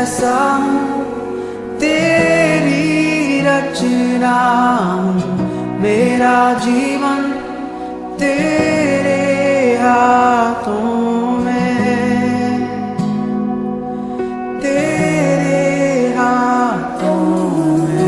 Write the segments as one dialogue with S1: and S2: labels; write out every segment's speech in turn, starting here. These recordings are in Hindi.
S1: जैसा हूँ, तेरी रचना हूँ, मेरा जीवन तेरे हाथों में, तेरे हाथों में।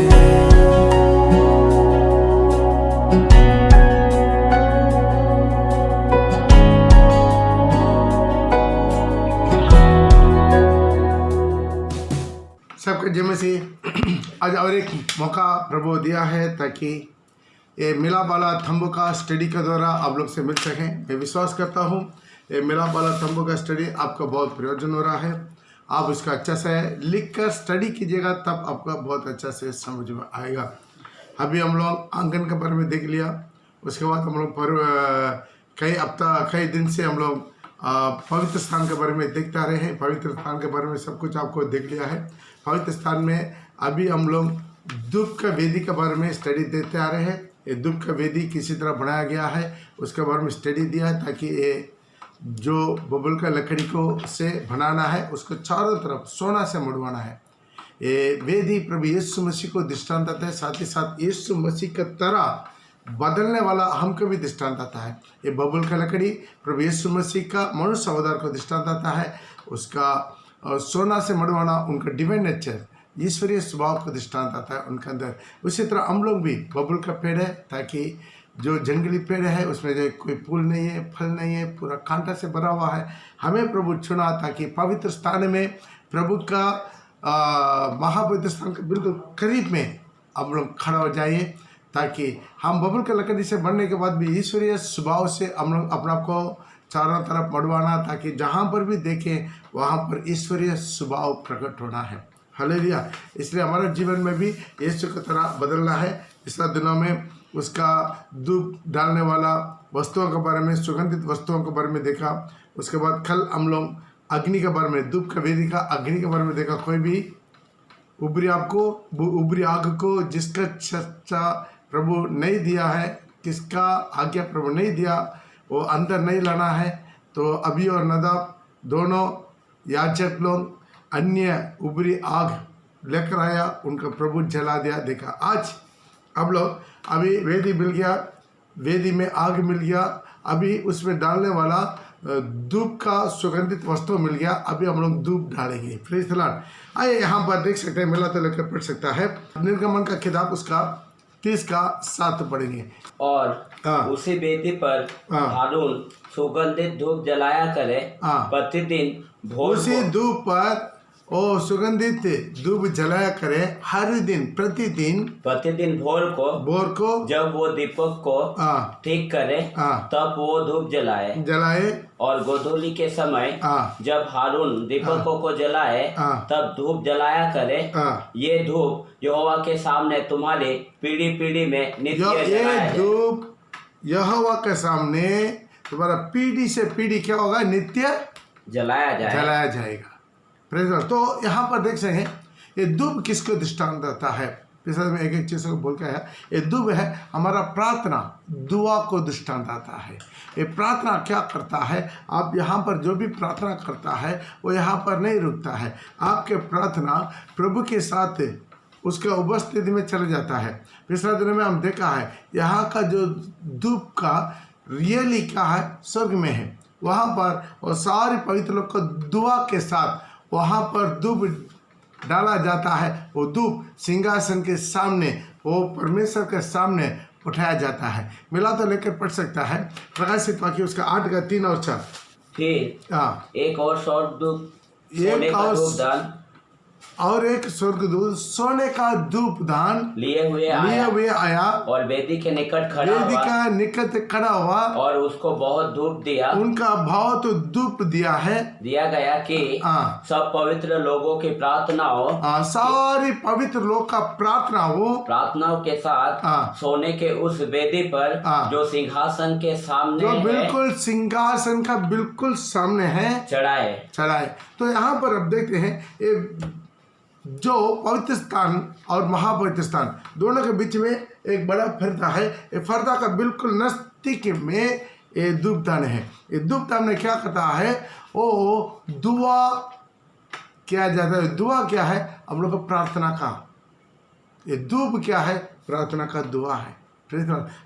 S2: सबके जय मसीह। आज और एक मौका प्रभु दिया है ताकि ये मिलाप वाला तंबू का स्टडी के द्वारा आप लोग से मिल सकें। मैं विश्वास करता हूँ ये मिलाप वाला तंबू का स्टडी आपको बहुत प्रयोजन हो रहा है। आप उसका अच्छा से लिख कर स्टडी कीजिएगा, तब आपका बहुत अच्छा से समझ में आएगा। अभी हम लोग आंगन के बारे में देख लिया, उसके बाद हम लोग कई दिन से हम लोग पवित्र स्थान के बारे में देखते आ रहे हैं। पवित्र स्थान के बारे में सब कुछ आपको देख लिया है। पवित्र स्थान में अभी हम लोग धूप का वेदी के बारे में स्टडी देते आ रहे हैं। ये धूप का वेदी किसी तरह बनाया गया है उसके बारे में स्टडी दिया है, ताकि ये जो बबुल का लकड़ी को से बनाना है उसको चारों तरफ सोना से मुड़वाना है। ये वेदी प्रभु यीशु मसीह को दृष्टांत आता है, साथ ही साथ यीशु मसीह की तरह बदलने वाला हमको भी दृष्टांत आता है। ये बबुल का लकड़ी प्रभु यीशु मसीह का मनुष्य अवतार को दृष्टांत आता है, उसका सोना से मड़वाना उनका डिवाइन नेचर ईश्वरीय स्वभाव का दृष्टांत आता है उनके अंदर। उसी तरह हम लोग भी बबुल का पेड़ है, ताकि जो जंगली पेड़ है उसमें जो कोई फूल नहीं है, फल नहीं है, पूरा कांटा से भरा हुआ है। हमें प्रभु चुना ताकि पवित्र स्थान में प्रभु का महापवित्र स्थान के बिल्कुल करीब में हम लोग खड़ा हो जाइए, ताकि हम बबुल के लकड़ी से बनने के बाद भी ईश्वरीय स्वभाव से हम लोग अपना को चारों तरफ मड़वाना, ताकि जहाँ पर भी देखें वहाँ पर ईश्वरीय स्वभाव प्रकट होना है। हालेलुया। इसलिए हमारे जीवन में भी यीशु की तरह बदलना है। पिछले दिनों में उसका धूप डालने वाला वस्तुओं के बारे में, सुगंधित वस्तुओं के बारे में देखा। उसके बाद कल हम लोग अग्नि के बारे में, धूप का वेदी का अग्नि के बारे में देखा। कोई भी उबरी आग को जिसका सच्चा प्रभु नहीं दिया है, किसका आज्ञा प्रभु नहीं दिया, वो अंदर नहीं लाना है। तो अभी और नदाब दोनों याजक लोग अन्य उबरी आग लेकर आया, उनका प्रभु जला दिया। देखा आज अब लोग अभी वेदी मिल गया, वेदी में आग मिल गया, अभी उसमें डालने वाला धूप का सुगंधित वस्तु मिल गया। अभी हम लोग धूप डालेंगे। Praise the Lord. आइए यहाँ पर देख सकते हैं, मिला तो लेकर पढ़ सकता है। निर्गमन का किताब उसका 30 का 7 पढ़ेंगे।
S3: और उसी वेदी पर हारून सुगंधित धूप जलाया करे प्रतिदिन भोर
S2: उसी धूप पर ओ सुगंधित धूप जलाया करे हर दिन, प्रतिदिन
S3: भोर को जब वो दीपक को ठीक करे तब वो धूप जलाए। और गोधूली के समय जब हारून दीपकों को जलाए तब धूप जलाया करे। ये धूप यहोवा के सामने तुम्हारे पीढ़ी पीढ़ी में नित्य
S2: ये धूप यहोवा के सामने तुम्हारा पीढ़ी से पीढ़ी क्या होगा, नित्य जलाया जाएगा। Praise Lord. तो यहाँ पर देख सकते हैं ये धूप किसको दृष्टांत देता है। पिछले में एक चीज़ को बोल के आया, ये धूप है हमारा प्रार्थना, दुआ को दृष्टांत आता है। ये प्रार्थना क्या करता है, आप यहाँ पर जो भी प्रार्थना करता है वो यहाँ पर नहीं रुकता है। आपके प्रार्थना प्रभु के साथ उसके उपस्थिति में चले जाता है। पिछले दिन में हम देखा है यहाँ का जो धूप का रियली क्या है, स्वर्ग में है। वहाँ पर और सारे पवित्र लोग को दुआ के साथ वहाँ पर धूप डाला जाता है। वो धूप सिंहासन के सामने, वो परमेश्वर के सामने उठाया जाता है। मिला तो लेकर पढ़ सकता है प्रकाशित वाक्य उसका 8 का 3 और 4।
S3: फिर एक और
S2: स्वर्गदूत सोने का धूप दान लिए हुए आया और
S3: वेदी के निकट
S2: खड़ा हुआ
S3: और उसको बहुत धूप दिया।
S2: उनका बहुत धूप दिया
S3: गया कि सब पवित्र लोगों की प्रार्थनाओं
S2: सारी पवित्र लोग का प्रार्थनाओं
S3: के साथ सोने के उस वेदी पर जो सिंहासन के सामने
S2: जो बिल्कुल सिंहासन का बिल्कुल सामने है चढ़ाए। तो यहाँ पर अब देखते हैं जो पवित्र स्थान और महापवित्र स्थान दोनों के बीच में एक बड़ा पर्दा है। ये पर्दा का बिल्कुल नजदीक में ये धूपदान है। ये धूपदान में क्या करता है, वो दुआ किया जाता है। दुआ क्या है? हम लोग का प्रार्थना का, ये धूप क्या है? प्रार्थना का दुआ है।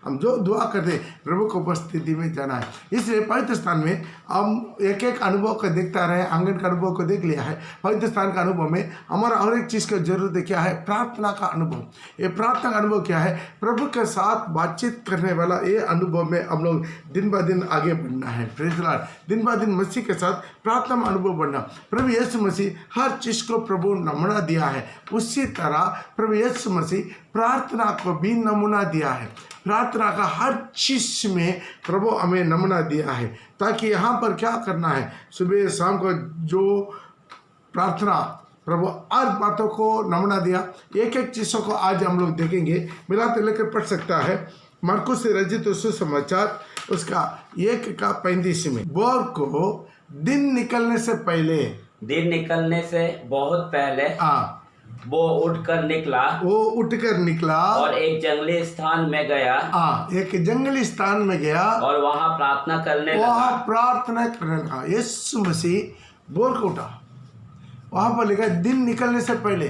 S2: हम जो दुआ करते हैं प्रभु को उपस्थिति में जाना है। इसलिए पवित्र स्थान में हम एक एक अनुभव को देखता रहे, आंगन का अनुभव को देख लिया है। पवित्र स्थान का अनुभव में हमारा हर एक चीज़ की जरूरत है क्या है? प्रार्थना का अनुभव। ये प्रार्थना का अनुभव क्या है? प्रभु के साथ बातचीत करने वाला ये अनुभव में हम लोग दिन ब दिन आगे बढ़ना है। Praise the Lord. दिन ब दिन मसीह के साथ प्रार्थना में अनुभव बढ़ना। प्रभु यीशु मसीह हर चीज़ को प्रभु नमूना दिया है, उसी तरह प्रभु यीशु मसीह प्रार्थना को भी नमूना दिया है। प्रार्थना का हर चीज में प्रभु हमें नमूना दिया है, ताकि यहाँ पर क्या करना है, सुबह शाम को जो प्रार्थना प्रभु हर बातों को नमूना दिया। एक एक चीज़ों को आज हम लोग देखेंगे। मिलाते लेकर पढ़ सकता है मरकुस से रचित सुसमाचार उसका 1:35 में। बोर को दिन निकलने से
S3: बहुत पहले वो उठकर निकला और एक जंगली स्थान में गया।
S2: एक जंगली स्थान में गया
S3: और वहाँ प्रार्थना करने
S2: लगा। यीशु मसीह बोर को उठा। वहाँ पर लिखा दिन निकलने से पहले,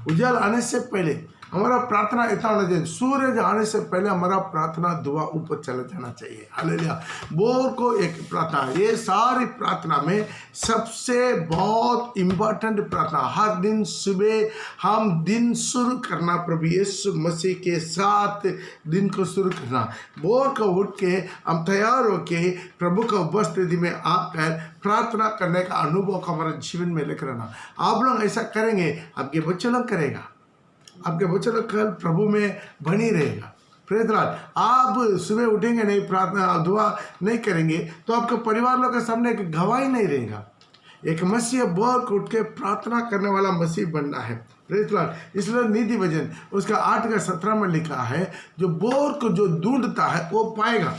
S2: उजाल आने से पहले हमारा प्रार्थना इतना होना चाहिए, सूरज आने से पहले हमारा प्रार्थना दुआ ऊपर चला जाना चाहिए। हालेलुया। बोर को एक प्रार्थना, ये सारी प्रार्थना में सबसे बहुत इम्पोर्टेंट प्रार्थना। हर दिन सुबह हम दिन शुरू करना, प्रभु यीशु मसीह के साथ दिन को शुरू करना। बोर को उठ के हम तैयार होके प्रभु का उपस्थिति में आकर प्रार्थना करने का अनुभव को हमारे जीवन में लेकर आना। आप लोग ऐसा करेंगे, आपके बच्चे लोग करेगा, आपके बच्चे लोग कल प्रभु में बनी रहेगा। Praise the Lord. आप सुबह उठेंगे नहीं, प्रार्थना दुआ नहीं करेंगे, तो आपके परिवार लोग के सामने एक गवाही नहीं रहेगा। एक मसीह बोर को उठ के प्रार्थना करने वाला मसीह बनना है। Praise the Lord. इसलिए नीति वचन उसका 8:17 में लिखा है, जो बोर को जो ढूंढता है वो पाएगा।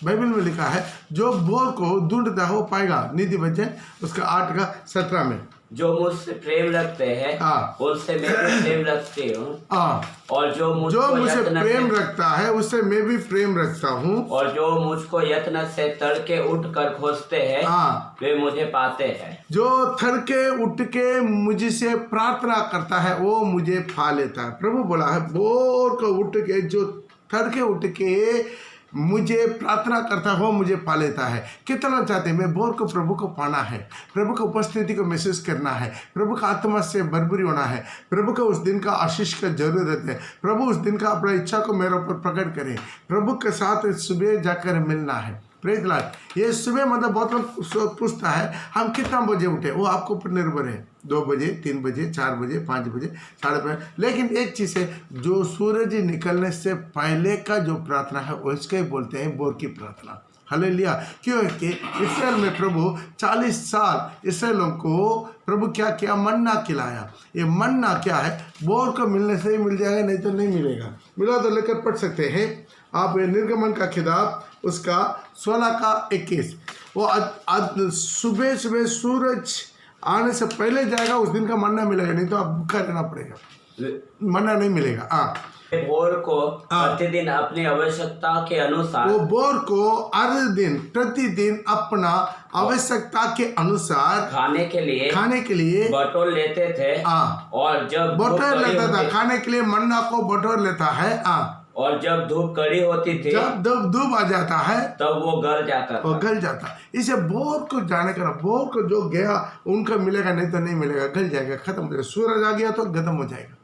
S2: बाइबल में लिखा है जो बोर को ढूंढता है वो पाएगा। नीति वचन उसका 8:17 में।
S3: जो मुझसे प्रेम रखते हैं उनसे मैं भी प्रेम रखती हूँ, और जो मुझसे
S2: प्रेम रखता है उससे मैं भी प्रेम रखता हूँ,
S3: और जो मुझको यत्न से तड़के उठकर खोजते हैं वे मुझे पाते हैं।
S2: जो तड़के उठ के मुझसे प्रार्थना करता है वो मुझे पा लेता है। प्रभु बोला है बोर को उठ के, जो तड़के उठ के मुझे प्रार्थना करता हो मुझे पा लेता है। कितना चाहते हैं? मैं बोर को प्रभु को पाना है, प्रभु की उपस्थिति को महसूस करना है, प्रभु का आत्मा से भरपूरी होना है, प्रभु को उस दिन का आशीष का जरूरत है, प्रभु उस दिन का अपना इच्छा को मेरे ऊपर प्रकट करें, प्रभु के साथ सुबह जाकर मिलना है। Praise the Lord. ये सुबह मतलब बहुत लोग पूछता है हम कितना बजे उठे, वो आपको ऊपर निर्भर है। 2 बजे, 3 बजे, 4 बजे, 5 बजे, 5:30। लेकिन एक चीज़ है, जो सूरज निकलने से पहले का जो प्रार्थना है वो इसके बोलते हैं बोर की प्रार्थना। हालेलुया। क्योंकि इस्राएल में प्रभु 40 साल इसराइलों को प्रभु क्या किया? मन्ना खिलाया। ये मन्ना क्या है? बोर को मिलने से ही मिल जाएगा, नहीं तो नहीं मिलेगा। मिला तो लेकर पढ़ सकते हैं आप निर्गमन का किताब उसका 16:21। वो सुबह सुबह सूरज आने से पहले जाएगा, उस दिन का मन्ना मिलेगा, नहीं तो आप भूखा रहना पड़ेगा, मन्ना नहीं मिलेगा।
S3: बोर को प्रतिदिन अपनी आवश्यकता के अनुसार,
S2: वो बोर को हर दिन प्रतिदिन अपना आवश्यकता के अनुसार खाने के लिए
S3: बटोर लेते थे। और जब
S2: बटोर लेता था, खाने के लिए मन्ना को बटोर लेता है।
S3: और जब धूप कड़ी होती थी,
S2: जब धूप आ जाता है
S3: तब वो गल जाता।
S2: इसे बोर को जाने का, बोर को जो गया उनका मिलेगा, नहीं तो नहीं मिलेगा, गल जाएगा, खत्म हो जाएगा। सूरज आ गया तो खत्म हो जाएगा,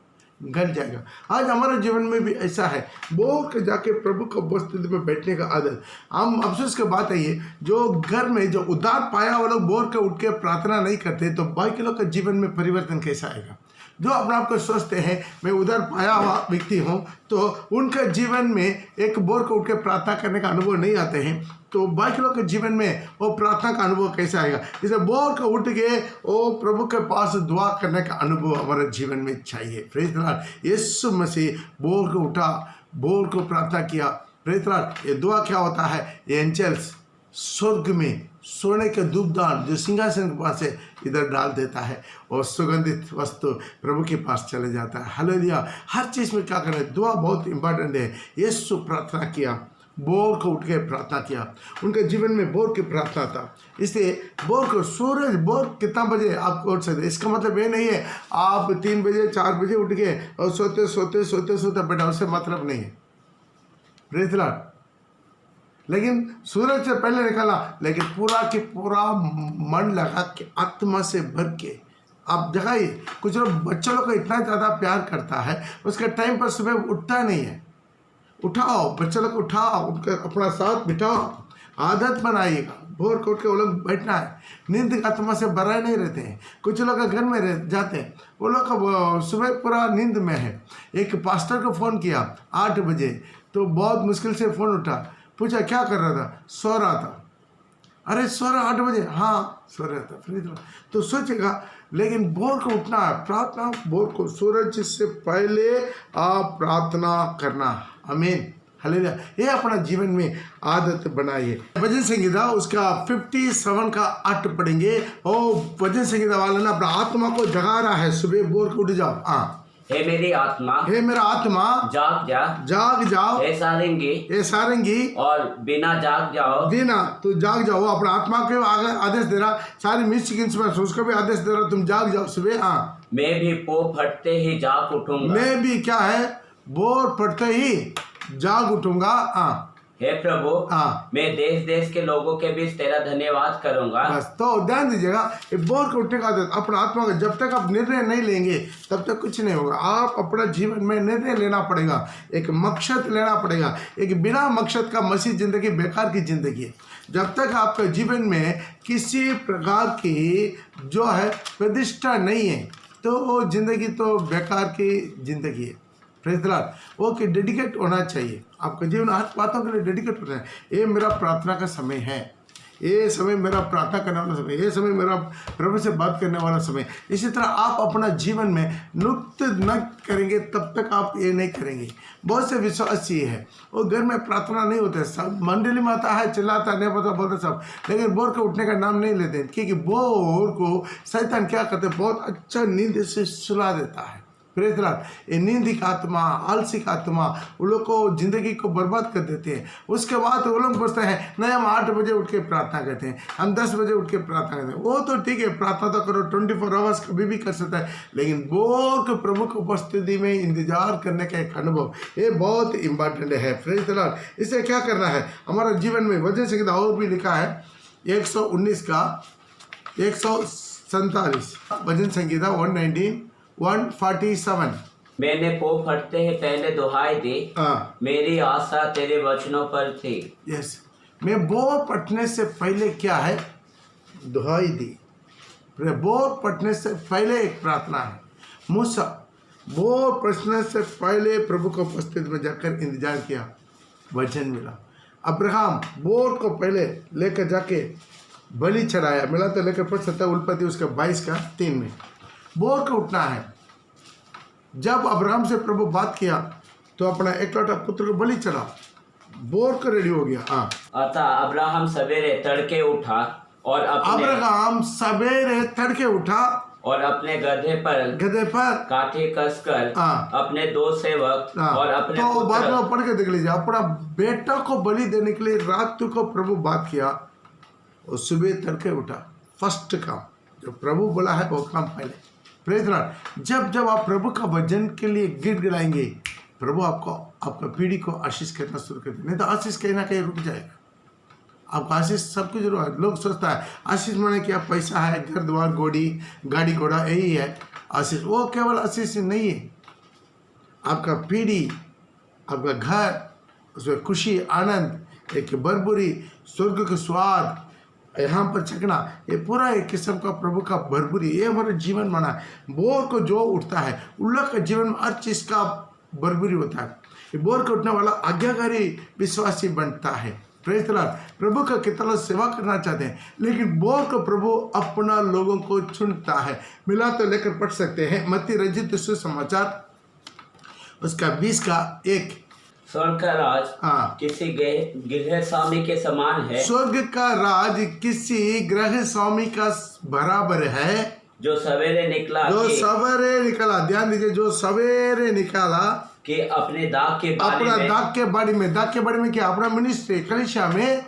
S2: गल जाएगा। आज हमारे जीवन में भी ऐसा है, बोर के जाके प्रभु को उपस्थिति में बैठने का आदत। हम अफसोस की बात है ये, जो घर में जो उद्धार पाया वो लोग बोर के उठ के प्रार्थना नहीं करते, तो बाकी लोग के जीवन में परिवर्तन कैसा आएगा? जो अपने आप को सोचते हैं मैं उधर पाया हुआ व्यक्ति हूँ, तो उनके जीवन में एक बोर को उठ के प्रार्थना करने का अनुभव नहीं आते हैं, तो बाकी लोग के जीवन में वो प्रार्थना का अनुभव कैसे आएगा? इसलिए बोर को उठ के वो प्रभु के पास दुआ करने का अनुभव हमारे जीवन में चाहिए। Praise the Lord. यीशु मसीह बोर को उठा, बोर को प्रार्थना किया। Praise the Lord. ये दुआ क्या होता है? ये एंजल्स स्वर्ग में सोने के धूपदान जो सिंहासन के पास है इधर डाल देता है, और सुगंधित वस्तु प्रभु के पास चले जाता है। हालेलुया। हर चीज़ में क्या करें? दुआ बहुत इंपॉर्टेंट है। यीशु प्रार्थना किया, बोर को उठ के प्रार्थना किया। उनके जीवन में बोर की प्रार्थना था, इसलिए बोर को सूरज बोर कितना बजे आप उठ सकते। इसका मतलब ये नहीं है आप 3 बजे 4 बजे उठ के और सोते सोते सोते सोते बैठा, उससे मतलब नहीं है। Praise the Lord. लेकिन सूरज से पहले निकला, लेकिन पूरा के पूरा मन लगा के आत्मा से भर के आप जगाइए। कुछ लोग बच्चों लोग को इतना ज़्यादा प्यार करता है, उसके टाइम पर सुबह उठता नहीं है। उठाओ बच्चों लोग को, उठाओ उनका अपना साथ बिठाओ, आदत बनाइएगा। भोर को उठ के वो लोग बैठना है। नींद आत्मा से भराए नहीं रहते हैं। कुछ लोग घर में रह जाते हैं, वो लोग सुबह पूरा नींद में है। एक पास्टर को फ़ोन किया 8 बजे, तो बहुत मुश्किल से फ़ोन उठा, पूछा क्या कर रहा था, सो रहा था। अरे सो रहा 8 बजे, हाँ सो रहा था। फिर तो सोचेगा, लेकिन भोर को उठना है, प्रार्थना भोर को सूरज से पहले आप प्रार्थना करना। आमीन, हालेलुया। ये अपना जीवन में आदत बनाइए। भजन संगीता उसका 57 का 8 पढ़ेंगे। और भजन संगीता वाला ना अपना आत्मा को जगा रहा है, सुबह भोर को उठ जाओ। हाँ,
S3: हे मेरी आत्मा,
S2: हे मेरा आत्मा
S3: जाग जा,
S2: जाग जाओ।
S3: हे सारंगी,
S2: हे सारंगी,
S3: और बिना जाग जाओ,
S2: बिना तो जाग जाओ। अपना आत्मा के आगे आदेश दे रहा, सारी म्यूजिक इंस्ट्रूमेंट उसको भी आदेश दे रहा, तुम जाग जाओ सुबह। हाँ,
S3: मैं भी पो फटते ही जाग उठूंगा।
S2: मैं भी क्या है, बोर पड़ते ही जाग उठूंगा। हाँ,
S3: हे प्रभु,
S2: हाँ,
S3: मैं देश देश के लोगों के बीच तेरा धन्यवाद करूंगा।
S2: बस तो ध्यान दीजिएगा, ये बोर को उठने का आदत अपना आत्मा का, जब तक आप निर्णय नहीं लेंगे तब तक कुछ नहीं होगा। आप अपना जीवन में निर्णय लेना पड़ेगा, एक मकसद लेना पड़ेगा। एक बिना मकसद का मसीह जिंदगी बेकार की जिंदगी है। जब तक आपके जीवन में किसी प्रकार की जो है प्रतिष्ठा नहीं है, तो वो जिंदगी तो बेकार की जिंदगी है। Praise the Lord. वो कि डेडिकेट होना चाहिए, आपका जीवन हर बातों के लिए डेडिकेट होना है। ये मेरा प्रार्थना का समय है, ये समय मेरा प्रार्थना करने वाला समय, ये समय मेरा प्रभु से बात करने वाला समय। इसी तरह आप अपना जीवन में नृत्य न करेंगे तब तक आप ये नहीं करेंगे। बहुत से विश्वास ये है, वो घर में प्रार्थना नहीं होते, सब मंडली में आता है, चिल्लाता नहीं पता बोलता सब, लेकिन बोर को उठने का नाम नहीं लेते, क्योंकि बोर को शैतान क्या करते, बहुत अच्छा नींद से सुला देता है। Praise the Lord. ये नींद का आत्मा, आलसी का आत्मा वो लोग को जिंदगी को बर्बाद कर देते हैं। उसके बाद वो लोग पूछते हैं नहीं हम 8 बजे उठ के प्रार्थना करते हैं, हम 10 बजे उठ के प्रार्थना करते हैं। वो तो ठीक है, प्रार्थना तो करो 24 आवर्स कभी भी कर सकता है, लेकिन बोर के प्रभु की उपस्थिति में इंतजार करने का एक अनुभव, ये बहुत इंपॉर्टेंट है। Praise the Lord. इसे क्या करना है हमारा जीवन में। भजन संगीता और भी लिखा है 119 का 147, भजन संगीता 147।
S3: मैंने पो फटते ही पहले दुहाई दी, मेरी आशा तेरे वचनों पर थी।
S2: यस, मैं बोर पटने से पहले क्या है, दुहाई दी। बोर पटने से पहले एक प्रार्थना है। मूसा बोर पटने से पहले प्रभु को उपस्थिति में जाकर इंतजार किया, वचन मिला। अब्राहम बोर को पहले लेकर जाके बलि चढ़ाया, मिला तो लेकर पढ़ सकता है उत्पत्ति उसका 22 का 3 में। बोर को उठना है। जब अब्राहम से प्रभु बात किया तो अपना एकलौता पुत्र को बलि चढ़ा, बोर को रेडी हो गया। हाँ,
S3: अतः अब्राहम सवेरे तड़के उठा और अपने गधे पर काठी कसकर अपने 2 सेवक और अपने
S2: तो बाद में पढ़ के देख लीजिए। अपना बेटा को बलि देने के लिए रात को प्रभु बात किया और सुबह तड़के उठा। फर्स्ट काम जो प्रभु बोला है वो काम पहले। Praise the Lord. जब आप प्रभु का वचन के लिए गिड़गिड़ाएंगे, प्रभु आपको आपका पीढ़ी को आशीष करना शुरू कर दे, नहीं तो आशीष कहीं ना कहीं रुक जाएगा। आपको आशीष सब कुछ जरूर है। लोग सोचता है आशीष माने क्या, पैसा है, घर द्वार गाड़ी घोड़ा यही है आशीष। वो केवल आशीष नहीं है, आपका पीढ़ी, आपका घर, उसमें खुशी आनंद, एक भरपूरी स्वर्ग का स्वाद यहाँ पर चखना, ये पूरा एक किस्म का प्रभु का भरपूरी, ये हमारा जीवन माना है। बोर को जो उठता है उन लोग का जीवन में हर चीज़ का भरपूरी होता है। ये बोर को उठने वाला आज्ञाकारी विश्वासी बनता है। Praise the Lord. प्रभु का कितना लोग सेवा करना चाहते हैं, लेकिन बोर को प्रभु अपना लोगों को चुनता है। मिला तो लेकर पढ़ सकते हैं मत्ती रचित सुसमाचार उसका 20 का 1।
S3: स्वर्ग का राज किसी गृह स्वामी के समान है।
S2: स्वर्ग का राज किसी गृह स्वामी का बराबर है,
S3: जो सवेरे निकला,
S2: ध्यान दीजिए, जो सवेरे निकाला
S3: कि अपने दाग के बारे
S2: अपना
S3: में,
S2: दाग के बारे में क्या, अपना मिनिस्ट्री कलीसिया में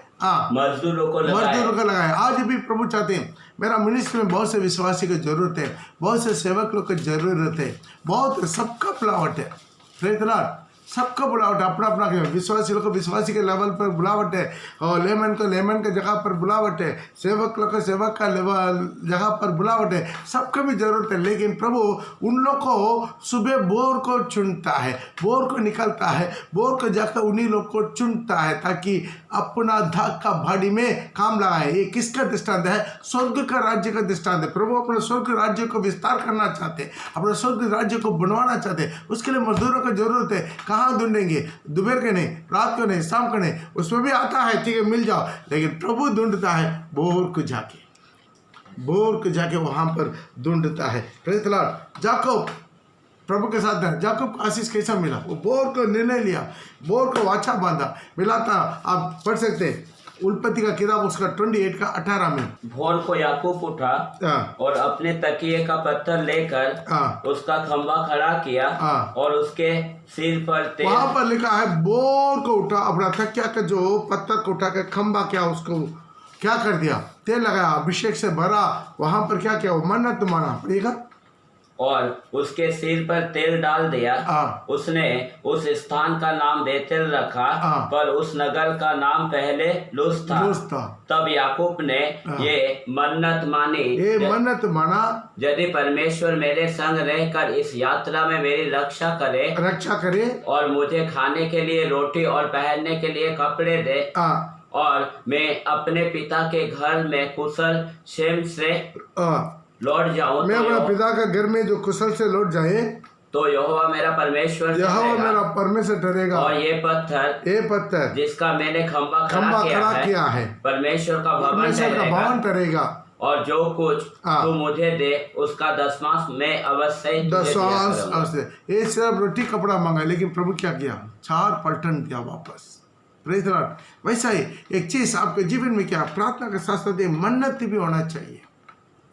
S3: मजदूरों को
S2: लगाए। आज भी प्रभु चाहते हैं मेरा मिनिस्ट्री में बहुत से विश्वासी की जरूरत है, बहुत से सेवक लोग की जरूरत है, बहुत सबका बुलावट है। Praise the Lord. सबका बुलावट अपना अपना विश्वासी लोग को विश्वासी के लेवल पर बुलावट है, और लेमन को लेमन के जगह पर बुलावट है, सेवक लोग को सेवक का जगह पर बुलावट है। सबका भी जरूरत है, लेकिन प्रभु उन लोग को सुबह बोर को चुनता है, बोर को निकलता है, बोर को जाकर उन्हीं लोग को चुनता है ताकि अपना धाक का भाड़ी में काम लगाए। ये किसका दृष्टांत है? स्वर्ग का राज्य का दृष्टांत है। प्रभु अपने स्वर्ग राज्य को विस्तार करना चाहते, अपने स्वर्ग राज्य को बनवाना चाहते, उसके लिए मजदूरों की जरूरत है। कहाँ ढूंढेंगे? दोपहर के नहीं, रात को नहीं, शाम को नहीं, उसमें भी आता है, ठीक है मिल जाओ, लेकिन प्रभु ढूंढता है बोर को जाके वहां पर ढूंढता है। Praise the lord. याकूब प्रभु के साथ था, याकूब को आशीष कैसा मिला? वो बोर को निर्णय लिया, बोर को वाचा बांधा, मिला था। आप पढ़ सकते हैं उत्पत्ति का किताब उसका 28 का 18 में।
S3: भोर को याकूब उठा और अपने तकिए का पत्थर लेकर उसका खंबा खड़ा किया और उसके सिर पर
S2: वहां पर लिखा है बोर को उठा, अपना तकिया का जो पत्थर को उठा के खंबा क्या उसको क्या कर दिया? तेल लगाया, अभिषेक से भरा। वहां पर क्या किया? वो मन्नत माना पड़ेगा
S3: और उसके सिर पर तेल डाल दिया। उसने उस स्थान का नाम बेतेल रखा, पर उस नगर का नाम पहले लूज था। तब याकूब ने ये मन्नत माना, यदि परमेश्वर मेरे संग रहकर इस यात्रा में मेरी रक्षा करे और मुझे खाने के लिए रोटी और पहनने के लिए कपड़े दे, और मैं अपने पिता के घर में कुशल क्षेम से लौट जाऊं,
S2: मैं अपना पिता का घर में जो कुशल से लौट जाए,
S3: तो यहोवा मेरा परमेश्वर
S2: ठहरेगा।
S3: और ये पत्थर जिसका मैंने खंबा खड़ा किया है परमेश्वर का भवन ठहरेगा। और जो कुछ तू मुझे दे उसका दसवांश मैं अवश्य
S2: ये सिर्फ रोटी कपड़ा मांगा, लेकिन प्रभु क्या किया? 4 पलटन दिया वापस। Praise the Lord. वैसा ही एक चीज आपके जीवन में क्या, प्रार्थना के साथ साथ मन्नत भी होना चाहिए।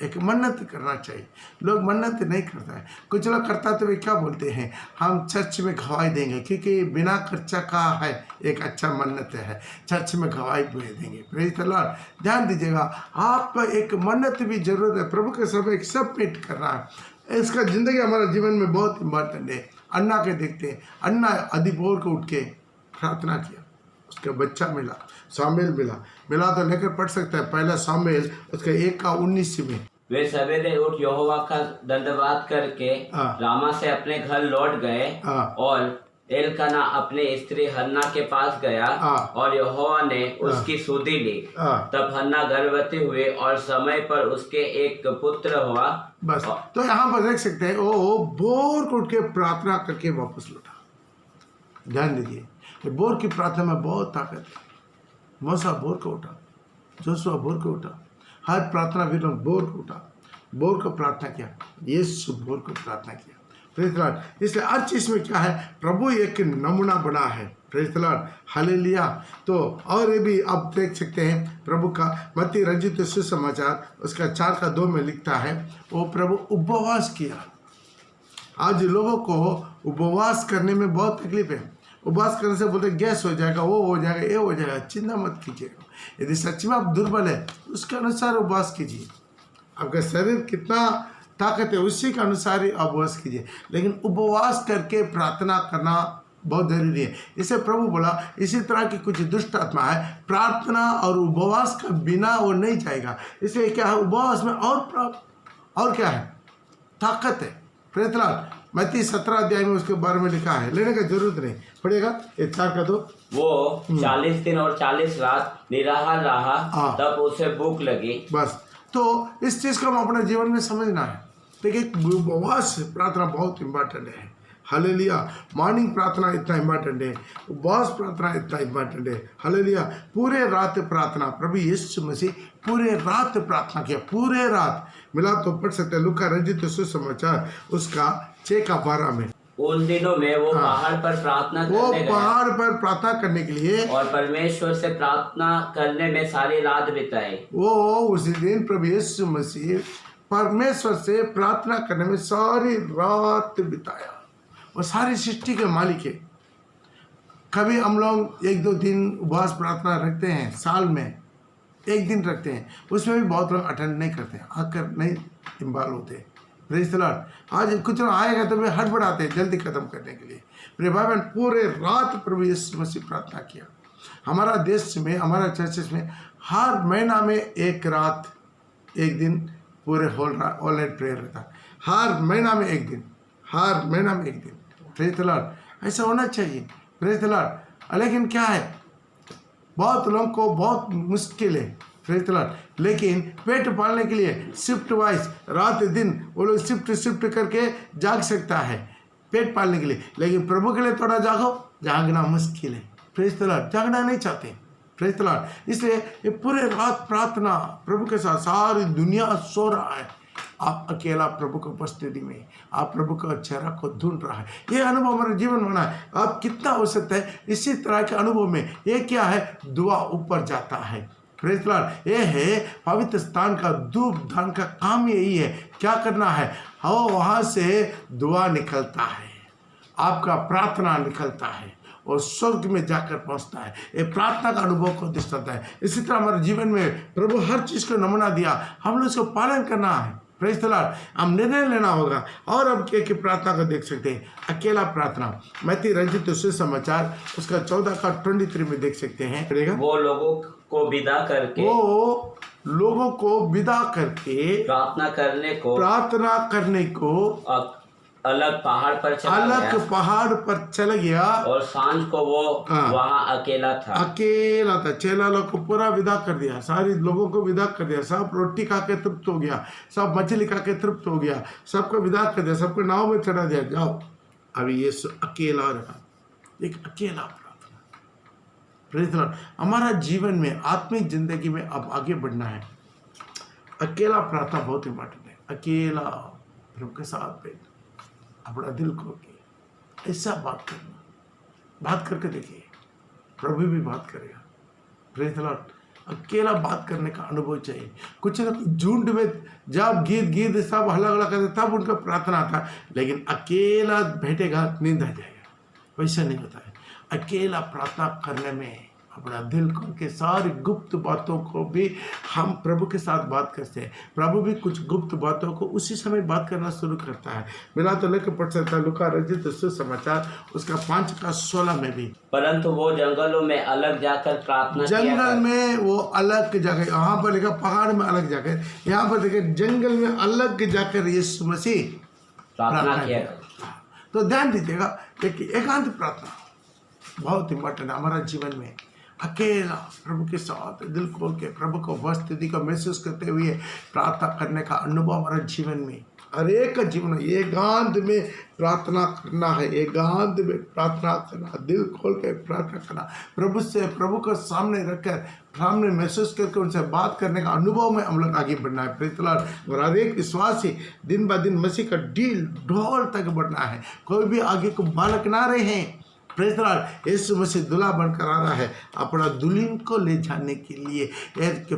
S2: एक मन्नत करना चाहिए। लोग मन्नत नहीं करता है, कुछ लोग करता तो वे क्या बोलते हैं, हम चर्च में गवाही देंगे, क्योंकि बिना खर्चा का है एक अच्छा मन्नत है, चर्च में गवाही देंगे। Praise the Lord. ध्यान दीजिएगा, आप एक मन्नत भी जरूरत है। प्रभु के सब एक सबमिट करना है। इसका जिंदगी हमारा जीवन में बहुत इंपॉर्टेंट है। अन्ना के देखते हैं, अन्ना अधिभोर को उठ के प्रार्थना किया, उसका बच्चा मिला, सामुएल मिला तो लेकर पढ़ सकता है। पहला सामुएल उसका 1:19 में।
S3: वे सवेरे उठ यहोवा का दंडवात करके रामा से अपने घर लौट गए, और एलकाना अपने स्त्री हन्ना के पास गया, और यहोवा ने उसकी सुधि ली। तब हन्ना गर्भवती हुई और समय पर उसके एक पुत्र हुआ।
S2: बस तो यहाँ पर देख सकते हैं वो बोर को उठ के प्रार्थना करके वापस लौटा। ध्यान दीजिए, बोर की प्रार्थना में बहुत ताकत है। मूसा बोर को उठा, जोशुआ बोर को उठा, हर प्रार्थना भी बोर को उठा, बोर को प्रार्थना किया, यीशु बोर को प्रार्थना किया। Praise the Lord. इसलिए हर चीज़ में क्या है, प्रभु एक नमूना बना है। Praise the Lord, hallelujah. तो और ये भी आप देख सकते हैं प्रभु का मत्ती रचित सुसमाचार उसका 4:2 में लिखता है, वो प्रभु उपवास किया। आज लोगों को उपवास करने में बहुत तकलीफ है। उपवास करने से बोलते गैस हो जाएगा, वो हो जाएगा, ये हो जाएगा। चिंता मत कीजिएगा। यदि सच में आप दुर्बल है उसके अनुसार उपवास कीजिए। आपका शरीर कितना ताकत है उसी के अनुसार ही उपवास कीजिए, लेकिन उपवास करके प्रार्थना करना बहुत जरूरी है। इसे प्रभु बोला, इसी तरह की कुछ दुष्ट आत्मा है, प्रार्थना और उपवास का बिना वो नहीं जाएगा। इसलिए क्या है, उपवास में और क्या है, ताकत है। Praise the Lord. मत्ती 17 अध्याय में उसके बारे में लिखा है, लेने का जरूरत नहीं, पढ़ेगा। 4:2 वो
S3: 40 दिन और 40 रात निराहार रहा, तब उसे भूख लगी।
S2: बस तो इस चीज को हम अपने जीवन में समझना है। देखिए, उपवास प्रार्थना बहुत इम्पोर्टेंट है। हालेलुया। मॉर्निंग प्रार्थना इतना इम्पोर्टेंट है, उपवास प्रार्थना इतना इम्पोर्टेंट है। हालेलुया। पूरे रात प्रार्थना, प्रभु यीशु मसीह पूरे रात प्रार्थना किया, पूरे रात। मिला तो पढ़ सकते हैं लूका रचित सुसमाचार उसका 6:12 में।
S3: उन दिनों में वो पहाड़ पर प्रार्थना
S2: करने के लिए
S3: और परमेश्वर से प्रार्थना करने में सारी रात बिताई।
S2: वो उसी दिन प्रभु यीशु मसीह परमेश्वर से प्रार्थना करने में सारी रात बिताया। वो सारी सृष्टि के मालिक है। कभी हम लोग 1-2 दिन उपवास प्रार्थना रखते हैं, साल में 1 दिन रखते हैं, उसमें भी बहुत लोग अटेंड नहीं करते, आकर नहीं इन्वॉल्व होते। Praise the Lord. आज कुछ लोग आएगा तो वे हड़बड़ाते हैं जल्दी खत्म करने के लिए। मेरे भाई बहन, पूरे रात प्रभु यीशु मसीह प्रार्थना किया। हमारा देश में, हमारा चर्चेस में हर महीना में 1 रात 1 दिन पूरे ऑल नाइट प्रेयर रहता है। हर महीना में 1 दिन, हर महीना में 1 दिन। Praise the Lord. ऐसा होना चाहिए। Praise the Lord. लेकिन क्या है, बहुत लोगों को बहुत मुश्किल है। Praise the Lord. लेकिन पेट पालने के लिए शिफ्ट वाइज रात दिन वो लोग शिफ्ट करके जाग सकता है पेट पालने के लिए। लेकिन प्रभु के लिए थोड़ा जागो, जागना मुश्किल है। Praise the Lord. जागना नहीं चाहते। Praise the Lord. इसलिए ये पूरे रात प्रार्थना प्रभु के साथ, सारी दुनिया सो रहा है, आप अकेला प्रभु की उपस्थिति में, आप प्रभु का चेहरा को ढूंढ रहा है। ये अनुभव हमारे जीवन में है। आप कितना हो सकता है इसी तरह के अनुभव में। ये क्या है, दुआ ऊपर जाता है। Praise the Lord. ये है पवित्र स्थान का धूप दान का काम यही है। क्या करना है, वहाँ से दुआ निकलता है, आपका प्रार्थना निकलता है और स्वर्ग में जाकर पहुंचता है। ये प्रार्थना का अनुभव को दर्शाता है। इसी तरह हमारे जीवन में प्रभु हर चीज़ को नमूना दिया, हम लोग उसको पालन करना है। Praise the Lord. हम निर्णय लेना होगा। और अब क्या प्रार्थना को देख सकते हैं, अकेला प्रार्थना। मैथी रंजित सुसमाचार उसका 14:23 में देख सकते हैं।
S3: वो लोगों को विदा करके प्रार्थना करने को अलग पहाड़ पर चला गया और सांझ को वो वहाँ अकेला था।
S2: चेला लोग को पूरा विदा कर दिया, सारे लोगों को विदा कर दिया। सब रोटी खा के तृप्त हो गया, सब मछली खा के तृप्त हो गया, सबको विदा कर दिया, सबको नाव में चढ़ा दिया, जाओ। अभी ये अकेला रहा, एक अकेला प्रार्थना। Praise the Lord. हमारा जीवन में, आत्मिक जिंदगी में अब आगे बढ़ना है, अकेला प्रार्थना बहुत इंपॉर्टेंट है। अकेला प्रभु के साथ बैठ, अपना दिल खोल के ऐसा बात करना, बात करके देखिए, प्रभु भी बात करेगा। Praise the Lord. अकेला बात करने का अनुभव चाहिए। कुछ लोग झुंड में जब गीत सब हल्ला हल्ला करते तब उनका प्रार्थना आता, लेकिन अकेला बैठेगा नींद आ जाएगा। वैसा नहीं होता है। अकेला प्रार्थना करने में अपना दिल खोल के सारी गुप्त बातों को भी हम प्रभु के साथ बात करते हैं। प्रभु भी कुछ गुप्त बातों को उसी समय बात करना शुरू करता है। मिला तो लेकर पढ़ सकता है लूका रचित सुसमाचार उसका 5:16 में भी।
S3: परंतु वो जंगलों में अलग जाकर प्रार्थना
S2: जंगल में वो अलग जगह, यहाँ पर लिखा पहाड़ में अलग जाकर, यहाँ पर देखिए जंगल में अलग जाकर यीशु मसीह प्रार्थना किया। तो ध्यान दीजिएगा, एकांत प्रार्थना बहुत इंपॉर्टेंट है हमारा जीवन में। अकेला प्रभु के साथ दिल खोल के प्रभु को उपस्थिति को महसूस करते हुए प्रार्थना करने का अनुभव हमारे जीवन में, हर एक का जीवन में एकांत में प्रार्थना करना है। एकांत में प्रार्थना करना, दिल खोल के प्रार्थना करना, प्रभु से, प्रभु को सामने रखकर, सामने महसूस करके उनसे बात करने का अनुभव में हम लोग आगे बढ़ना है। Praise the Lord. और हर एक विश्वासी दिन ब दिन मसीह का ढोल तक बढ़ना है। कोई भी आगे को बालक ना रहे। Praise the Lord. यीशु मसीह दूल्हा बनकर आ रहा है अपना दुल्हन को ले जाने के लिए। एक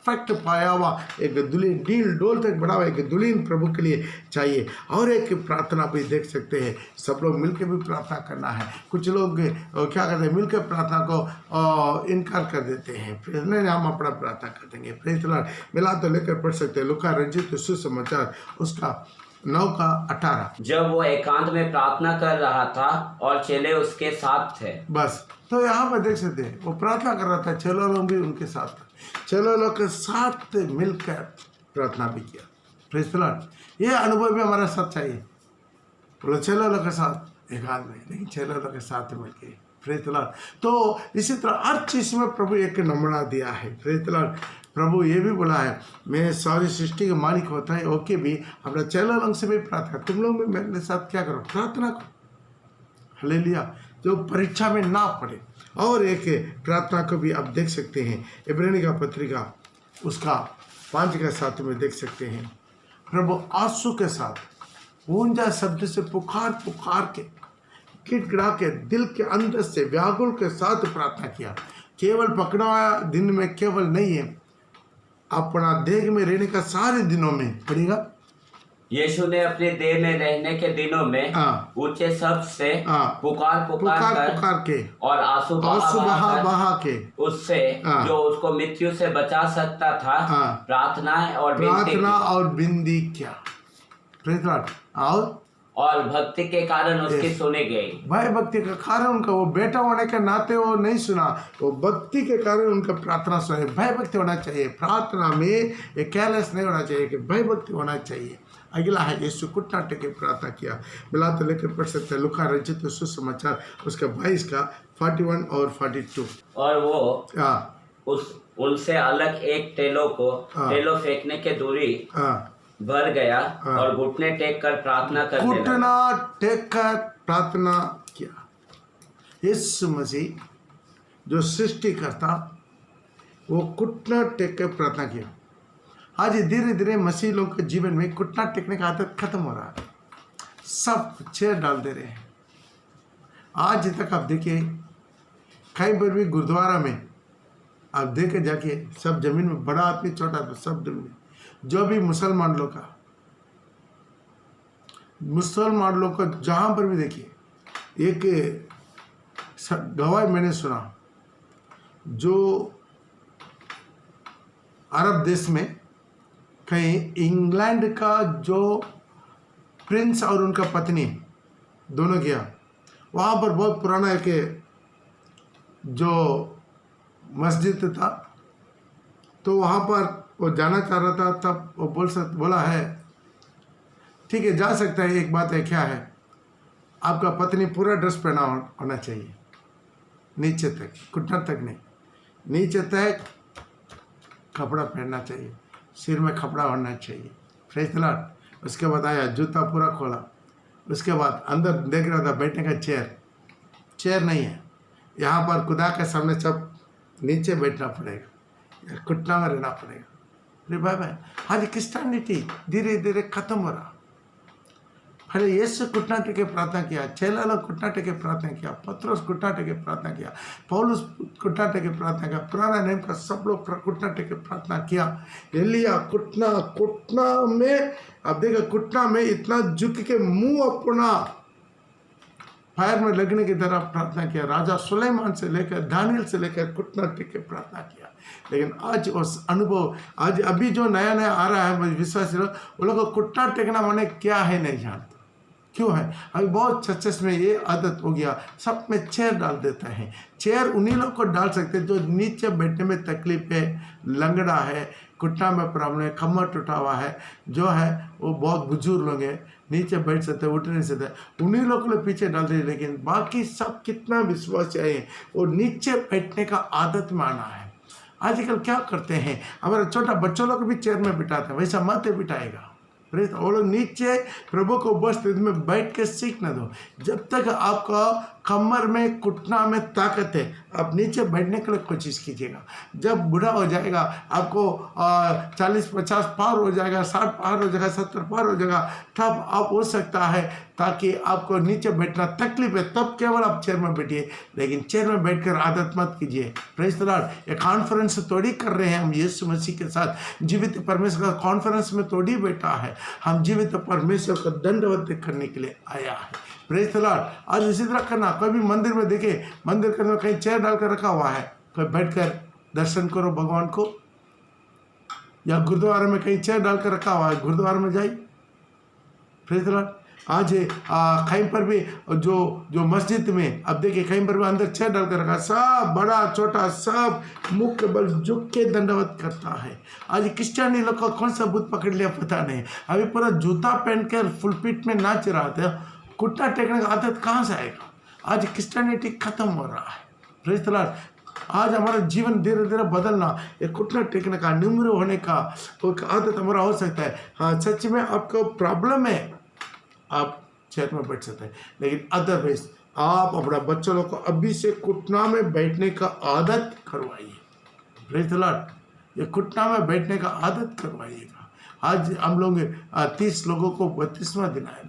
S2: फैक्ट पाया हुआ एक दुल्हन, डील डोल तक बढ़ा हुआ एक दुल्हन प्रभु के लिए चाहिए। और एक प्रार्थना भी देख सकते हैं, सब लोग मिलकर भी प्रार्थना करना है। कुछ लोग क्या करते हैं, मिलकर प्रार्थना को इनकार कर देते हैं। फिर नहीं, हम अपना प्रार्थना कर देंगे। Praise the Lord. मिला तो लेकर पढ़ सकते हैं लूका रचित सुसमाचार उसका 9:18।
S3: जब वो एकांत में प्रार्थना कर रहा था और चेले उसके साथ थे।
S2: बस, तो यहाँ पर देख सकते हैं वो प्रार्थना कर रहा था, चेला लोग भी उनके साथ था। चेला लोग के साथ मिलकर प्रार्थना भी किया। Praise the Lord. ये अनुभव भी हमारे साथ चाहिए। बोलो चेला लोग के साथ एकांत में, लेकिन चेला लोग के साथ मिलकर। Praise the Lord. तो इसी तरह हर चीज़ में प्रभु एक नमूना दिया है। Praise the Lord. प्रभु ये भी बोला है, मैं सारी सृष्टि का मालिक होता है, ओके भी अपना चेला लोग से भी प्रार्थना, तुम लोग भी मेरे साथ क्या करो, प्रार्थना करो। हालेलुया। जो परीक्षा में ना पड़े। और एक प्रार्थना को भी आप देख सकते हैं, इब्रानी का पत्रिका उसका 5:7 में देख सकते हैं। प्रभु आंसू के साथ ऊंचा शब्द से पुकार के गिड़गिड़ा के दिल के अंदर से व्याकुल के साथ प्रार्थना किया। केवल पकड़ा दिन में केवल नहीं है, अपना देह में रहने का सारे दिनों में पड़ेगा।
S3: यीशु ने अपने देह में रहने के दिनों में ऊंचे शब्द से पुकार
S2: के
S3: और आंसू
S2: बहा के उससे
S3: जो उसको मृत्यु से बचा सकता था प्रार्थना और
S2: बिंदी किया।
S3: और भक्ति के कारण उसकी सुनी गई।
S2: भाई भक्ति के कारण उनका, वो बेटा होने के नाते वो नहीं सुना, वो भक्ति के कारण उनका प्रार्थना सुना। भय भक्ति होना चाहिए प्रार्थना में, ये केयरलेस नहीं होना चाहिए कि भय भक्ति होना चाहिए। अगला है यीशु घुटना टेके प्रार्थना किया। मिला तो लेकर पढ़ सकते हैं लुका रचित सुसमाचार उसका 22 का 41 और 42।
S3: और वो उनसे अलग एक टेलो फेंकने के दूरी भर गया और घुटने टेक कर प्रार्थना
S2: किया। यीशु मसीह जो सृष्टि करता वो घुटना टेक कर प्रार्थना किया। आज धीरे धीरे मसीह लोग के जीवन में घुटना टेकने का आदत खत्म हो रहा है, सब चेयर डाल दे रहे हैं। आज तक आप देखिए कहीं पर भी गुरुद्वारा में आप देखे जाके सब जमीन में, बड़ा आदमी छोटा आदमी सब जमीन में, जो भी मुसलमान लोग को जहाँ पर भी देखिए, एक गवाही मैंने सुना, जो अरब देश में कहीं इंग्लैंड का जो प्रिंस और उनका पत्नी दोनों गया, वहाँ पर बहुत पुराना एक जो मस्जिद था, तो वहाँ पर वो जाना चाह रहा था। तब वो बोला है ठीक है जा सकता है, एक बात है क्या है, आपका पत्नी पूरा ड्रेस पहना होना चाहिए, नीचे तक, घुटना तक नहीं, नीचे तक कपड़ा पहनना चाहिए, सिर में कपड़ा होना चाहिए। Praise the Lord. उसके बाद आया, जूता पूरा खोला, उसके बाद अंदर देख रहा था बैठने का चेयर नहीं है, यहाँ पर खुदा के सामने सब नीचे बैठना पड़ेगा, घुटना में रहना पड़ेगा। अरे भाई आज क्रिश्चियनिटी धीरे धीरे खत्म हो रहा। पहले यीशु घुटना टेके प्रार्थना किया, चेला लोग घुटना टेके प्रार्थना किया, पतरस घुटना टेके प्रार्थना किया, पौलुस घुटना टेके प्रार्थना किया, पुराना नियम का सब लोग घुटना टेके प्रार्थना किया। एलिया घुटना में, अब देखो घुटना में इतना झुक के मुंह अपना फायर में लगने की तरह प्रार्थना किया। राजा सुलेमान से लेकर दानियल से लेकर घुटना टेक के प्रार्थना किया। लेकिन आज उस अनुभव, आज अभी जो नया नया आ रहा है विश्वासी लोग, वो लोग को घुटना टेकना माने क्या है नहीं जानते। क्यों है? अभी बहुत चर्चेस में ये आदत हो गया, सब में चेयर डाल देते हैं। चेयर उन्हीं लोग को डाल सकते हैं जो नीचे बैठने में तकलीफ है, लंगड़ा है, घुटना में प्रॉब्लम है, कमर टूटा हुआ है, जो है वो बहुत बुजुर्ग लोग हैं, नीचे बैठ सकते, उठ नहीं सकते, उन्हीं लोग को पीछे डाल देते। लेकिन बाकी सब कितना विश्वास चाहिए, वो नीचे बैठने का आदत में आना है। आजकल क्या करते हैं, हमारे छोटा बच्चों लोग भी चेयर में बिठाते हैं, वैसा मत बिठाएगा। वो लोग नीचे प्रभु को बस में बैठ के सीखने दो। जब तक आपका कमर में, घुटना में ताकत है, आप नीचे बैठने के लिए कोशिश कीजिएगा। जब बूढ़ा हो जाएगा, आपको 40-50 पार हो जाएगा, 60 पार हो जाएगा, 70 पार हो जाएगा, तब आप हो सकता है ताकि आपको नीचे बैठना तकलीफ है, तब केवल आप चेयर में बैठिए। लेकिन चेयर में बैठकर आदत मत कीजिए। Praise the Lord. ये कॉन्फ्रेंस थोड़ी कर रहे हैं हम यीशु मसीह के साथ, जीवित परमेश्वर का कॉन्फ्रेंस में थोड़ी बैठा है, हम जीवित परमेश्वर का दंडवत करने के लिए आया है। Praise the Lord. आज इसी तरह करना। कोई भी मंदिर में देखे, मंदिर के अंदर कहीं चेयर डालकर रखा हुआ है, कोई बैठकर दर्शन करो भगवान को, या गुरुद्वारे में कहीं चेयर डालकर रखा हुआ है, गुरुद्वारे में जाइए। Praise the Lord. आज कहीं पर भी जो मस्जिद में अब देखिए, कहीं पर भी अंदर चेयर डालकर रखा, सब बड़ा छोटा सब मुख के बल झुक के दंडवत करता है। आज क्रिश्चियनी लोग का कौन सा बुत पकड़ लिया पता नहीं। अभी पूरा जूता पहन कर फुल पीट में नाच रहा था, घुटना टेकने का आदत कहाँ से आएगा? आज क्रिश्चियनिटी खत्म हो रहा है। Praise the Lord. आज हमारा जीवन धीरे धीरे बदलना, एक घुटना टेकने का, निम्र होने का एक आदत हमारा हो सकता है। हाँ, सच में आपको प्रॉब्लम है, आप चेयर में बैठ सकते हैं, लेकिन अदरवाइज आप अपना बच्चों लोग को अभी से घुटना में बैठने का आदत करवाइए। Praise the Lord. ये घुटना में बैठने का आदत करवाइएगा। आज हम लोग 30 लोगों को 32वां दिन आया,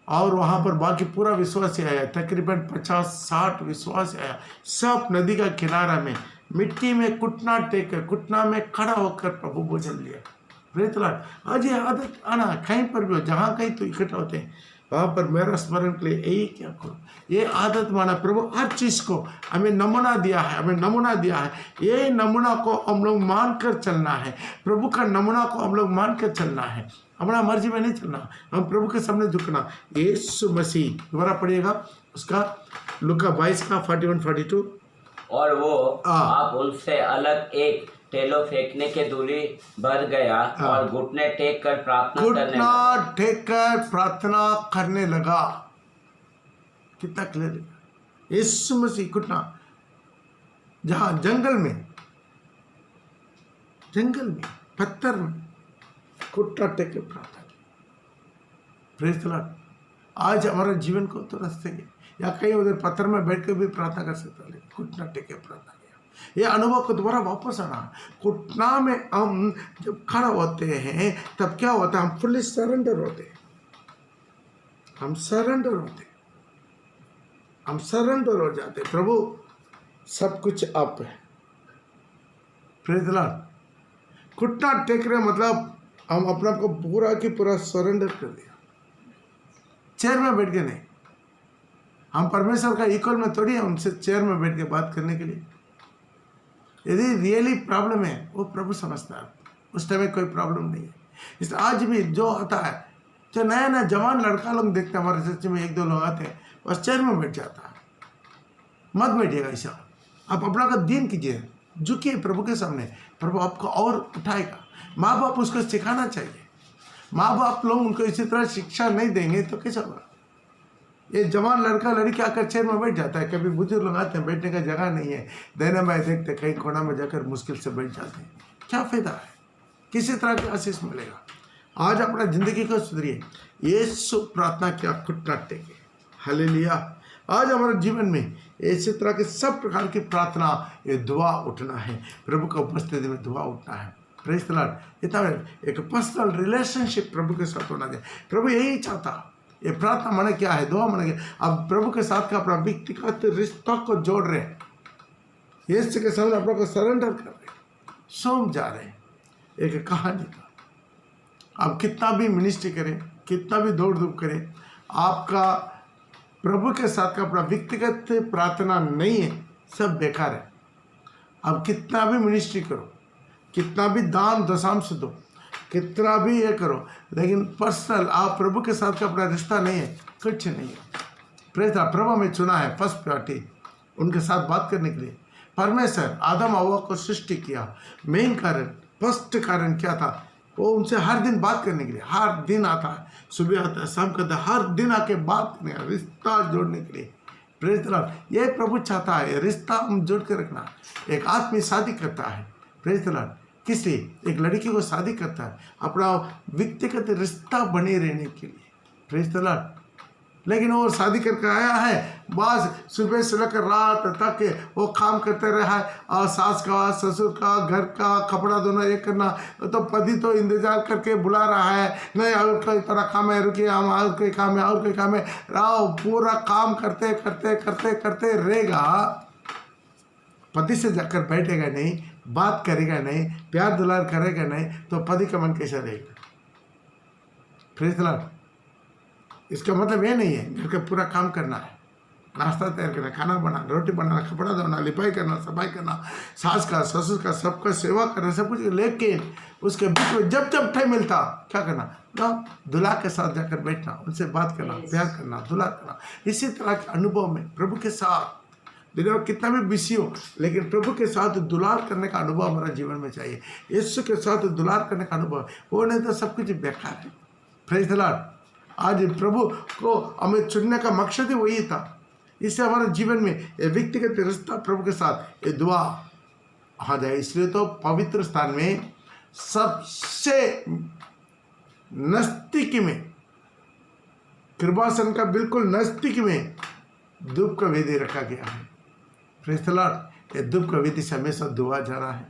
S2: और वहाँ पर बाकी पूरा विश्वास आया, तकरीबन 50-60 विश्वास आया। सब नदी का किनारा में मिट्टी में घुटना टेक कर, घुटना में खड़ा होकर प्रभु भोजन लिया। Praise the Lord. आज ये आदत आना, कहीं पर भी हो, जहाँ कहीं तो इकट्ठा होते हैं वहाँ पर मेरा स्मरण के लिए यही क्या करो, ये आदत माना। प्रभु हर चीज़ को हमें नमूना दिया है, हमें नमूना दिया है, ये नमूना को हम लोग मान कर चलना है। प्रभु का नमूना को हम लोग मान कर चलना है, हमारा मर्जी में नहीं चलना, हम प्रभु के सामने झुकना। यीशु मसीह, दोबारा पढ़िएगा उसका, लूका 22 का 41-42।
S3: और वो आप उनसे अलग एक टेलो फेंकने के दूरी बढ़ गया और घुटने टेक कर प्रार्थना करने लगा। कितना क्लियर, यीशु मसीह घुटना, जहाँ जंगल में पत्थर में घुटना टेक के प्रार्थना। Praise the Lord. आज हमारे जीवन को तो रास्ते या कहीं उधर पत्थर में बैठ के भी प्रार्थना कर सकता है, लेकिन घुटना टेक के प्रार्थना किया। ये अनुभव को दोबारा वापस आना। घुटना में हम जब खड़ा होते हैं तब क्या होता है, हम फुल्ली सरेंडर होते हैं, हम सरेंडर हो जाते हैं। प्रभु सब कुछ आप है। Praise the Lord. घुटना टेक रहे मतलब हम अपना को पूरा की पूरा सरेंडर कर दिया। चेयर में बैठ के नहीं, हम परमेश्वर का इक्वल में थोड़ी है उनसे चेयर में बैठ के बात करने के लिए। यदि रियली प्रॉब्लम है वो प्रभु समझता है, उस टाइम में कोई प्रॉब्लम नहीं है। इसलिए आज भी जो आता है, जो नया नया जवान लड़का लोग देखते हैं हमारे चर्च में, 1-2 लोग आते हैं, बस चेयर में बैठ जाता है। मत बैठिएगा ऐसा, आप अपना का दीन कीजिए, झुकिए प्रभु के सामने, प्रभु आपको और उठाएगा। माँ बाप उसको सिखाना चाहिए। माँ बाप लोग उनको इसी तरह शिक्षा नहीं देंगे तो कैसा होगा। ये जवान लड़का लड़की आकर चेयर में बैठ जाता है, कभी बुजुर्ग लोग आते हैं, बैठने का जगह नहीं है, देने में देखते कहीं कोना में जाकर मुश्किल से बैठ जाते हैं। क्या फायदा है, किसी तरह का आशीष मिलेगा। आज अपना जिंदगी को सुधरिए। यीशु प्रार्थना क्या घुटना टेके, हालेलुया। आज हमारे जीवन में इसी तरह के सब प्रकार की प्रार्थना, ये दुआ उठना है, प्रभु का उपस्थिति में दुआ उठना है। Praise the Lord. इतना एक पर्सनल रिलेशनशिप प्रभु के साथ होना चाहिए। प्रभु यही चाहता। ये प्रार्थना माने क्या है, दुआ माने क्या। अब प्रभु के साथ का अपना व्यक्तिगत रिश्ता को जोड़ रहे हैं, यीशु के सामने अपना को सरेंडर कर रहे हैं, सौंप जा रहे हैं। एक कहानी का, आप कितना भी मिनिस्ट्री करें, कितना भी दौड़ धूप करें, आपका प्रभु के साथ का अपना व्यक्तिगत प्रार्थना नहीं है, सब बेकार है। अब कितना भी मिनिस्ट्री करो, कितना भी दान दशांश दो, कितना भी ये करो, लेकिन पर्सनल आप प्रभु के साथ का अपना रिश्ता नहीं है, कुछ नहीं है। Praise the Lord. प्रभु हमें चुना है फर्स्ट प्रायोरिटी उनके साथ बात करने के लिए। परमेश्वर आदम हव्वा को सृष्टि किया, मेन कारण, फर्स्ट कारण क्या था, वो उनसे हर दिन बात करने के लिए। हर दिन आता है, सुबह आता है, शाम करता है, हर दिन आके बात करने का, रिश्ता जोड़ने के लिए। Praise the Lord. ये प्रभु चाहता है, रिश्ता हम जोड़ के रखना। एक आदमी शादी करता है, प्रेज द लॉर्ड, किस लिए, एक लड़की को शादी करता है अपना व्यक्तिगत रिश्ता बने रहने के लिए। Praise the Lord. लेकिन वो शादी करके आया है, बस सुबह से लेकर रात तक वो काम करते रहा है, और सास का, ससुर का, घर का, कपड़ा धोना, ये करना, तो पति तो इंतजार करके बुला रहा है, नहीं और कोई तरह काम है, रुकिए हम और कोई काम है, और कोई काम है, राव पूरा काम करते करते करते करते रहेगा। पति से जाकर बैठेगा नहीं, बात करेगा नहीं, प्यार दुलार करेगा नहीं, तो पति का मन कैसा रहेगा। Praise the Lord. इसका मतलब ये नहीं है घर का पूरा काम करना है, नाश्ता तैयार करना, खाना बनाना, रोटी बनाना, कपड़ा धोना, लिपाई करना, सफाई करना, सास का, ससुर का, सबका सेवा करना, सब कुछ, लेकिन उसके बीच में जब जब टाइम मिलता क्या करना, ना दुल्हा के साथ जाकर बैठना, उनसे बात करना, प्यार करना, दुलार करना। इसी तरह के अनुभव में प्रभु के साथ दुनिया कितना भी बिजी हो, लेकिन प्रभु के साथ दुलार करने का अनुभव हमारा जीवन में चाहिए। यीशु के साथ दुलार करने का अनुभव, वो नहीं तो सब कुछ बेकार है। Praise the Lord. आज प्रभु को हमें चुनने का मकसद ही वही था। इससे हमारे जीवन में ये व्यक्तिगत रिश्ता प्रभु के साथ ये दुआ आ जाए। इसलिए तो पवित्र स्थान में सबसे नजदीक में, कृपासन का बिल्कुल नजदीक में धूप का वेदी रखा गया है। Praise the Lord. ये धूप का वेदी से हमेशा दुआ जाना है।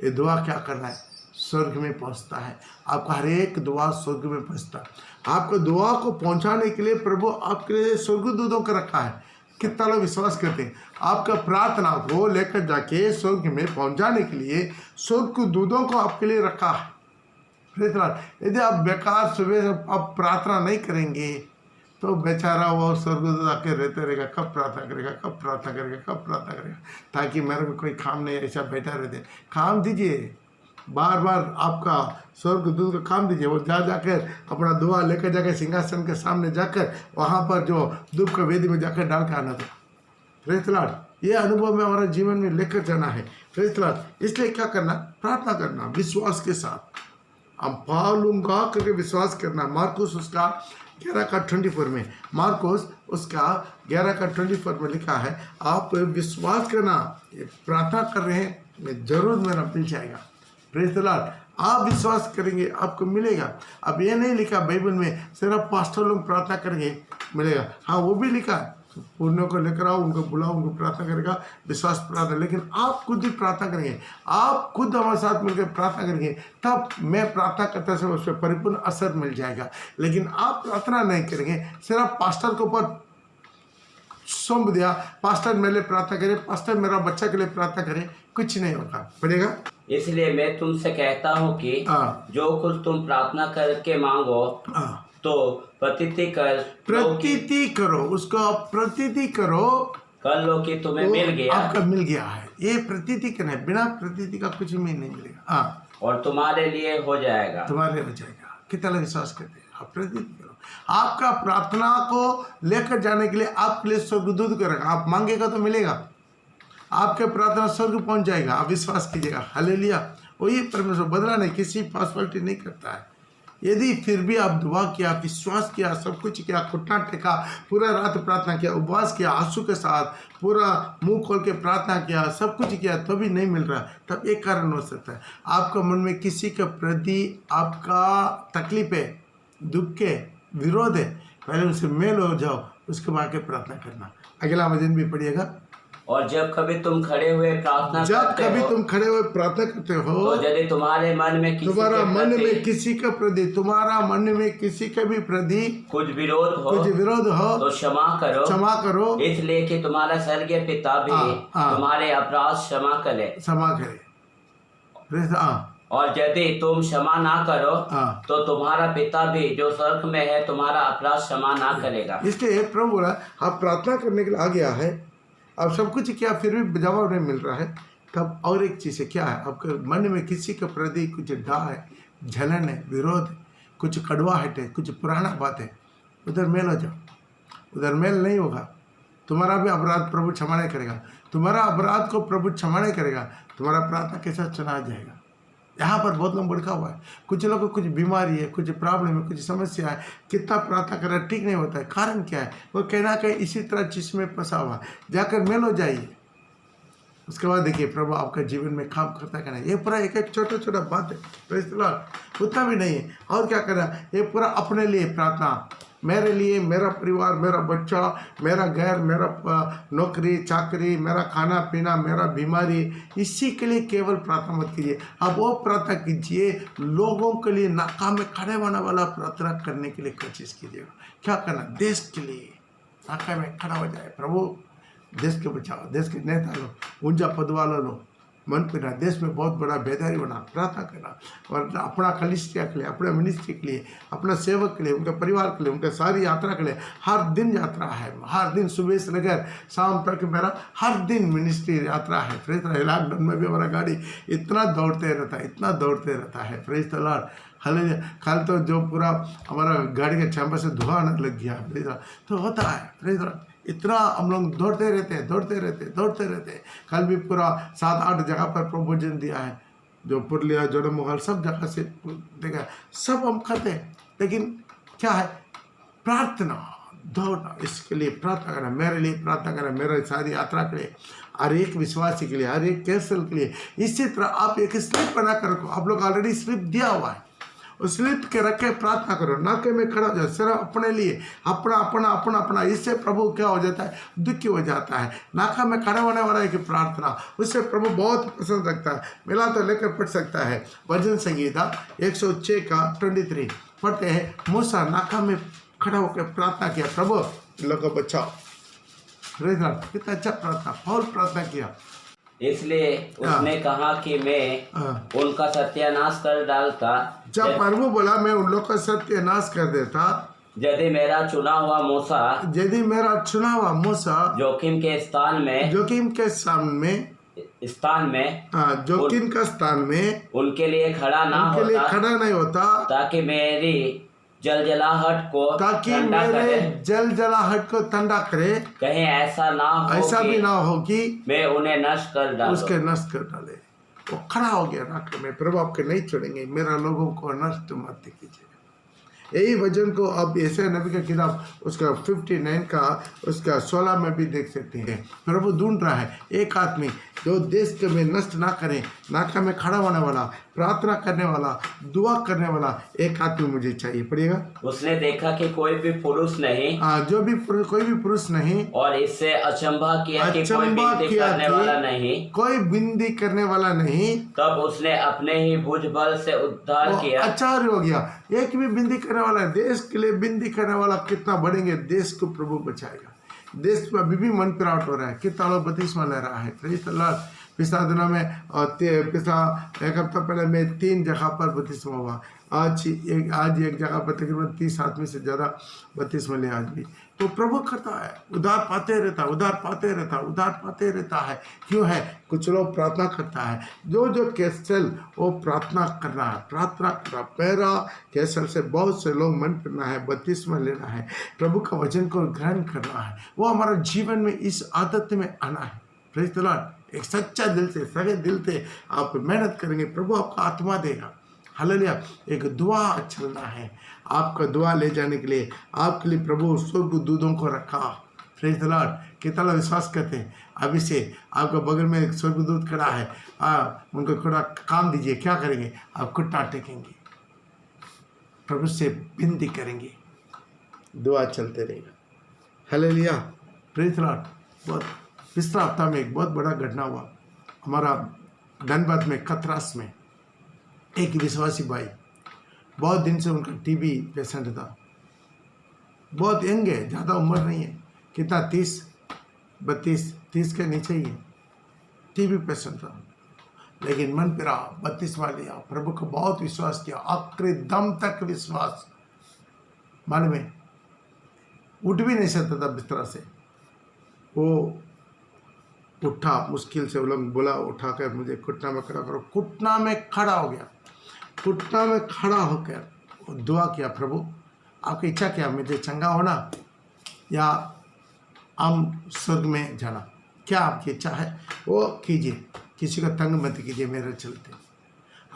S3: ये दुआ क्या करना है, स्वर्ग में पहुंचता है। आपका हर एक दुआ स्वर्ग में पहुंचता है। आपको दुआ को पहुंचाने के लिए प्रभु आपके लिए स्वर्गदूतों को रखा है। कितना लोग विश्वास करते हैं, आपका प्रार्थना को लेकर जाके स्वर्ग में पहुंचाने के लिए स्वर्गदूतों को आपके लिए रखा है।
S2: Praise the Lord. यदि आप बेकार सुबह से आप प्रार्थना नहीं करेंगे तो बेचारा वो स्वर्गदूत आके रहते रहेगा, कब प्रार्थना करेगा, कब प्रार्थना करेगा, कब प्रार्थना करेगा, ताकि मेरे को कोई काम नहीं, ऐसा बैठा रहते। काम दीजिए, बार बार आपका स्वर्गदूत का काम दीजिए। वो जाकर अपना दुआ लेकर जाकर सिंहासन के सामने जाकर वहाँ पर जो धूप का वेदी में जाकर डाल के आना था। Praise the Lord. ये अनुभव में हमारे जीवन में लेकर जाना है। Praise the Lord. इसलिए क्या करना, प्रार्थना करना विश्वास के साथ। हम पालूंगा करके विश्वास करना। मार्कुस उसका 11:24 में, मार्कुस उसका 11:24 में लिखा है, आप विश्वास करना, प्रार्थना कर रहे हैं, जरूर मेरा मिल जाएगा। Praise the Lord. आप विश्वास करेंगे आपको मिलेगा। अब ये नहीं लिखा बाइबल में सिर्फ पास्टर लोग प्रार्थना करेंगे मिलेगा। हाँ, वो भी लिखा है, पुण्यों को लेकर आओ, उनको बुलाओ, उनको प्रार्थना करेगा, विश्वास प्रार्थना। लेकिन आप खुद ही प्रार्थना करेंगे, आप खुद हमारे साथ मिलकर प्रार्थना करेंगे, तब मैं प्रार्थना करते समय उस पर परिपूर्ण असर मिल जाएगा। लेकिन आप प्रार्थना नहीं करेंगे, सिर्फ पास्टर के ऊपर सौंप दिया, पास्टर मेरे लिए प्रार्थना करे, पास्टर मेरा बच्चा के लिए प्रार्थना करे, कुछ नहीं होगा, पड़ेगा।
S3: इसलिए मैं तुमसे कहता हूँ कि जो कुछ तुम प्रार्थना करके मांगो तो प्रतीति करो, उसको आप प्रतीति करो, कर लो कि तुम्हें मिल गया, आपका मिल गया है। ये प्रतीति करना है, बिना प्रतीति का कुछ भी नहीं मिलेगा। और तुम्हारे लिए हो जाएगा, तुम्हारे हो जाएगा। कितना विश्वास करते हैं, आप प्रतीति करो। आपका प्रार्थना को लेकर जाने के लिए आपके लिए स्वर्गदूत करेगा। आप मांगेगा तो मिलेगा, आपके प्रार्थना स्वर्ग पहुंच जाएगा। आप विश्वास कीजिएगा। हालेलुया। वही परमेश्वर बदला नहीं, किसी पासवालिटी नहीं करता है। यदि फिर भी आप दुआ किया, विश्वास किया, सब कुछ किया, घुटना टेका, पूरा रात प्रार्थना किया, उपवास किया, आंसू के साथ पूरा मुंह खोल के प्रार्थना किया, सब कुछ किया, तो भी नहीं मिल रहा, तब एक कारण हो सकता है, आपका मन में किसी के प्रति आपका तकलीफ है, दुख है, विरोध है। पहले उनसे मेल हो जाओ, उसके बाद के प्रार्थना करना। अगला वचन भी पढ़िएगा। और जब कभी तुम खड़े हुए प्रार्थना करते हो तो यदि तुम्हारे मन में किसी के प्रति तुम्हारा मन में किसी के भी प्रति कुछ विरोध हो तो क्षमा करो, इसलिए कि तुम्हारा स्वर्गीय पिता भी तुम्हारे अपराध क्षमा करे। और यदि तुम क्षमा ना करो तो तुम्हारा पिता भी जो स्वर्ग में है तुम्हारा अपराध क्षमा ना करेगा। इसलिए प्रभु बोला, आप प्रार्थना करने के लिए आ गया है, अब सब कुछ किया फिर भी जवाब नहीं मिल रहा है, तब और एक चीज़ है, क्या है, आपके मन में किसी के प्रति कुछ डर है, जलन है, विरोध है, कुछ कड़वाहट है, कुछ पुराना बात है, उधर मेल हो जाओ। उधर मेल नहीं होगा, तुम्हारा भी अपराध प्रभु क्षमा नहीं करेगा। तुम्हारा अपराध को प्रभु क्षमा नहीं करेगा, तुम्हारा प्रार्थना कैसा चला जाएगा। यहाँ पर बहुत लोग भड़का हुआ है, कुछ लोगों को कुछ बीमारी है, कुछ प्रॉब्लम है, कुछ समस्या है, कितना प्रार्थना कर रहा है, ठीक नहीं होता है। कारण क्या है, वो कहना कहीं इसी तरह चीज में फंसा हुआ, जाकर मेल हो जाइए। उसके बाद देखिए प्रभु आपका जीवन में काम करता है। ये पूरा एक छोटा छोटा बात है, प्रेज़ द लॉर्ड, उतना भी नहीं है। और क्या करना, ये पूरा अपने लिए प्रार्थना, मेरे लिए, मेरा परिवार, मेरा बच्चा, मेरा घर, मेरा नौकरी चाकरी, मेरा खाना पीना, मेरा बीमारी, इसी के लिए केवल प्रार्थना मत कीजिए। अब वो प्रार्थना कीजिए लोगों के लिए, नाकाम में खड़े होने वाला प्रार्थना करने के लिए कोशिश कीजिएगा। क्या करना, देश के लिए नाकाम में खड़ा हो जाए, प्रभु देश के बचाओ, देश के नेता लो, ऊंचा पद वाला लो, मन पिना, देश में बहुत बड़ा बेदारी बना, प्रार्थना करना, और अपना कलिसिया के लिए, अपने मिनिस्ट्री के लिए, अपना सेवक के लिए, उनके परिवार के लिए, उनके सारी यात्रा के लिए। हर दिन यात्रा है, हर दिन सुबह से लेकर शाम तक मेरा हर दिन मिनिस्ट्री यात्रा है। Praise the Lord. लॉकडाउन में भी हमारा गाड़ी इतना दौड़ते रहता है, प्रेज़ द लॉर्ड। हालेलुया। कल तो जो पूरा हमारा गाड़ी के चैम्बर से धुआं आने लग गया, प्रेज़ द लॉर्ड। तो होता है, प्रेज़ द लॉर्ड। इतना हम लोग दौड़ते रहते। कल भी पूरा 7-8 जगह पर प्रभोजन दिया है, जो पुरलिया, जोड़मोहल, सब जगह से देखा, सब हम करते हैं। लेकिन क्या है, प्रार्थना, दौड़ना, इसके लिए प्रार्थना करना, मेरे लिए प्रार्थना करना, मेरे सारी यात्रा के लिए, हर एक विश्वासी के लिए, हर एक कैसल के लिए। इसी तरह आप एक स्लिप बना कर रखो। आप लोग ऑलरेडी स्लिप दिया हुआ है, उस स्लिप के रख के प्रार्थना करो, नाके में खड़ा हो जाओ, सिर्फ अपने लिए, अपना। इससे प्रभु क्या हो जाता है, दुखी हो जाता है। नाका में खड़ा होने वाला है कि प्रार्थना, उससे प्रभु बहुत पसंद रखता है। मिला तो लेकर पढ़ सकता है, भजन संगीता 106:23 पढ़ते हैं। मूसा नाका में खड़ा होकर प्रार्थना किया, प्रभु लोगों को बचाओ। कितना अच्छा प्रार्थना, बहुत प्रार्थना किया। इसलिए उसने कहा कि मैं उनका सत्यानाश कर डालता।
S2: जब प्रभु बोला मैं उन लोग का सत्यानाश कर देता,
S3: यदि मेरा चुना हुआ मूसा जोखिम के स्थान में उनके लिए खड़ा नहीं होता, ताकि मेरी जलजलाहट को ठंडा करे, कहीं ऐसा भी ना हो कि मैं उन्हें नष्ट कर
S2: डाले। वो खड़ा हो गया राख में, प्रभु आपके नहीं छोड़ेंगे, मेरा लोगों को नष्ट मत कीजिए। यही वचन को अब यशायाह नबी का किताब उसका 59 का उसका 16 में भी देख सकते हैं। प्रभु ढूंढ रहा है एक आदमी जो देश के में नष्ट ना करे, नाका में खड़ा होने वाला, प्रार्थना करने वाला, दुआ करने वाला एक आदमी मुझे चाहिए। पड़ेगा। उसने
S3: देखा कि कोई भी पुरुष नहीं,
S2: कोई भी पुरुष नहीं,
S3: और इससे अचंभा किया कि कोई
S2: बिंदी करने वाला नहीं।
S3: तब उसने अपने ही भुजबल से उद्धार किया।
S2: आचार्य हो गया। एक भी बिंदी करने वाला, देश के लिए बिंदी करने वाला कितना बढ़ेंगे, देश को प्रभु बचाएगा। देश में अभी भी मन पिरावट हो रहा है, कितना लोग बपतिस्मा ले रहा है। पिछला दिनों में और पिछला एक हफ्ता पहले में 3 जगह पर बपतिस्मा हुआ। आज एक जगह पर तकरीबन 30 आदमी से ज़्यादा बपतिस्मा ले आज भी। तो प्रभु करता है, उधार पाते रहता है। क्यों है? कुछ लोग प्रार्थना करता है, जो कैसल वो प्रार्थना करना है, मेरा कैसल से बहुत से लोग मन करना है, बपतिस्मा लेना है, प्रभु का वचन को ग्रहण करना है, वो हमारा जीवन में इस आदत में आना है। Praise the Lord. एक सच्चा दिल से, सगे दिल से आप मेहनत करेंगे, प्रभु आपका आत्मा देगा। हालेलुया। एक दुआ चलना है, आपका दुआ ले जाने के लिए आपके लिए प्रभु स्वर्गदूतों को रखा। Praise the Lord. कितना लोग विश्वास करते हैं? अभी से आपका बगल में एक स्वर्गदूत खड़ा है, उनको थोड़ा काम दीजिए, क्या करेंगे? आप घुटना टेकेंगे, प्रभु से विनती करेंगे, दुआ चलते रहेगा। हालेलुया। Praise the Lord. बहुत पिछला हफ्ता में एक बहुत बड़ा घटना हुआ हमारा धनबाद में, कतरास में। एक विश्वासी भाई, बहुत दिन से उनका टीबी पेशेंट था, बहुत यंग है, ज़्यादा उम्र नहीं है, कितना 30 के नीचे ही है, टीबी पेशेंट था। लेकिन मन पिरा, बपतिस्मा लिया, प्रभु को बहुत विश्वास किया, आखिरी दम तक विश्वास। मालूम है, उठ भी नहीं सकता था बिस्तर से। वो उठा मुश्किल से, वो लोग बोला उठा कर मुझे घुटना में खड़ा करो। घुटना में खड़ा हो गया, घुटना में खड़ा होकर दुआ किया, प्रभु आपकी इच्छा क्या, मुझे चंगा होना या हम स्वर्ग में जाना, क्या आपकी इच्छा है वो कीजिए, किसी का तंग मत कीजिए मेरे चलते।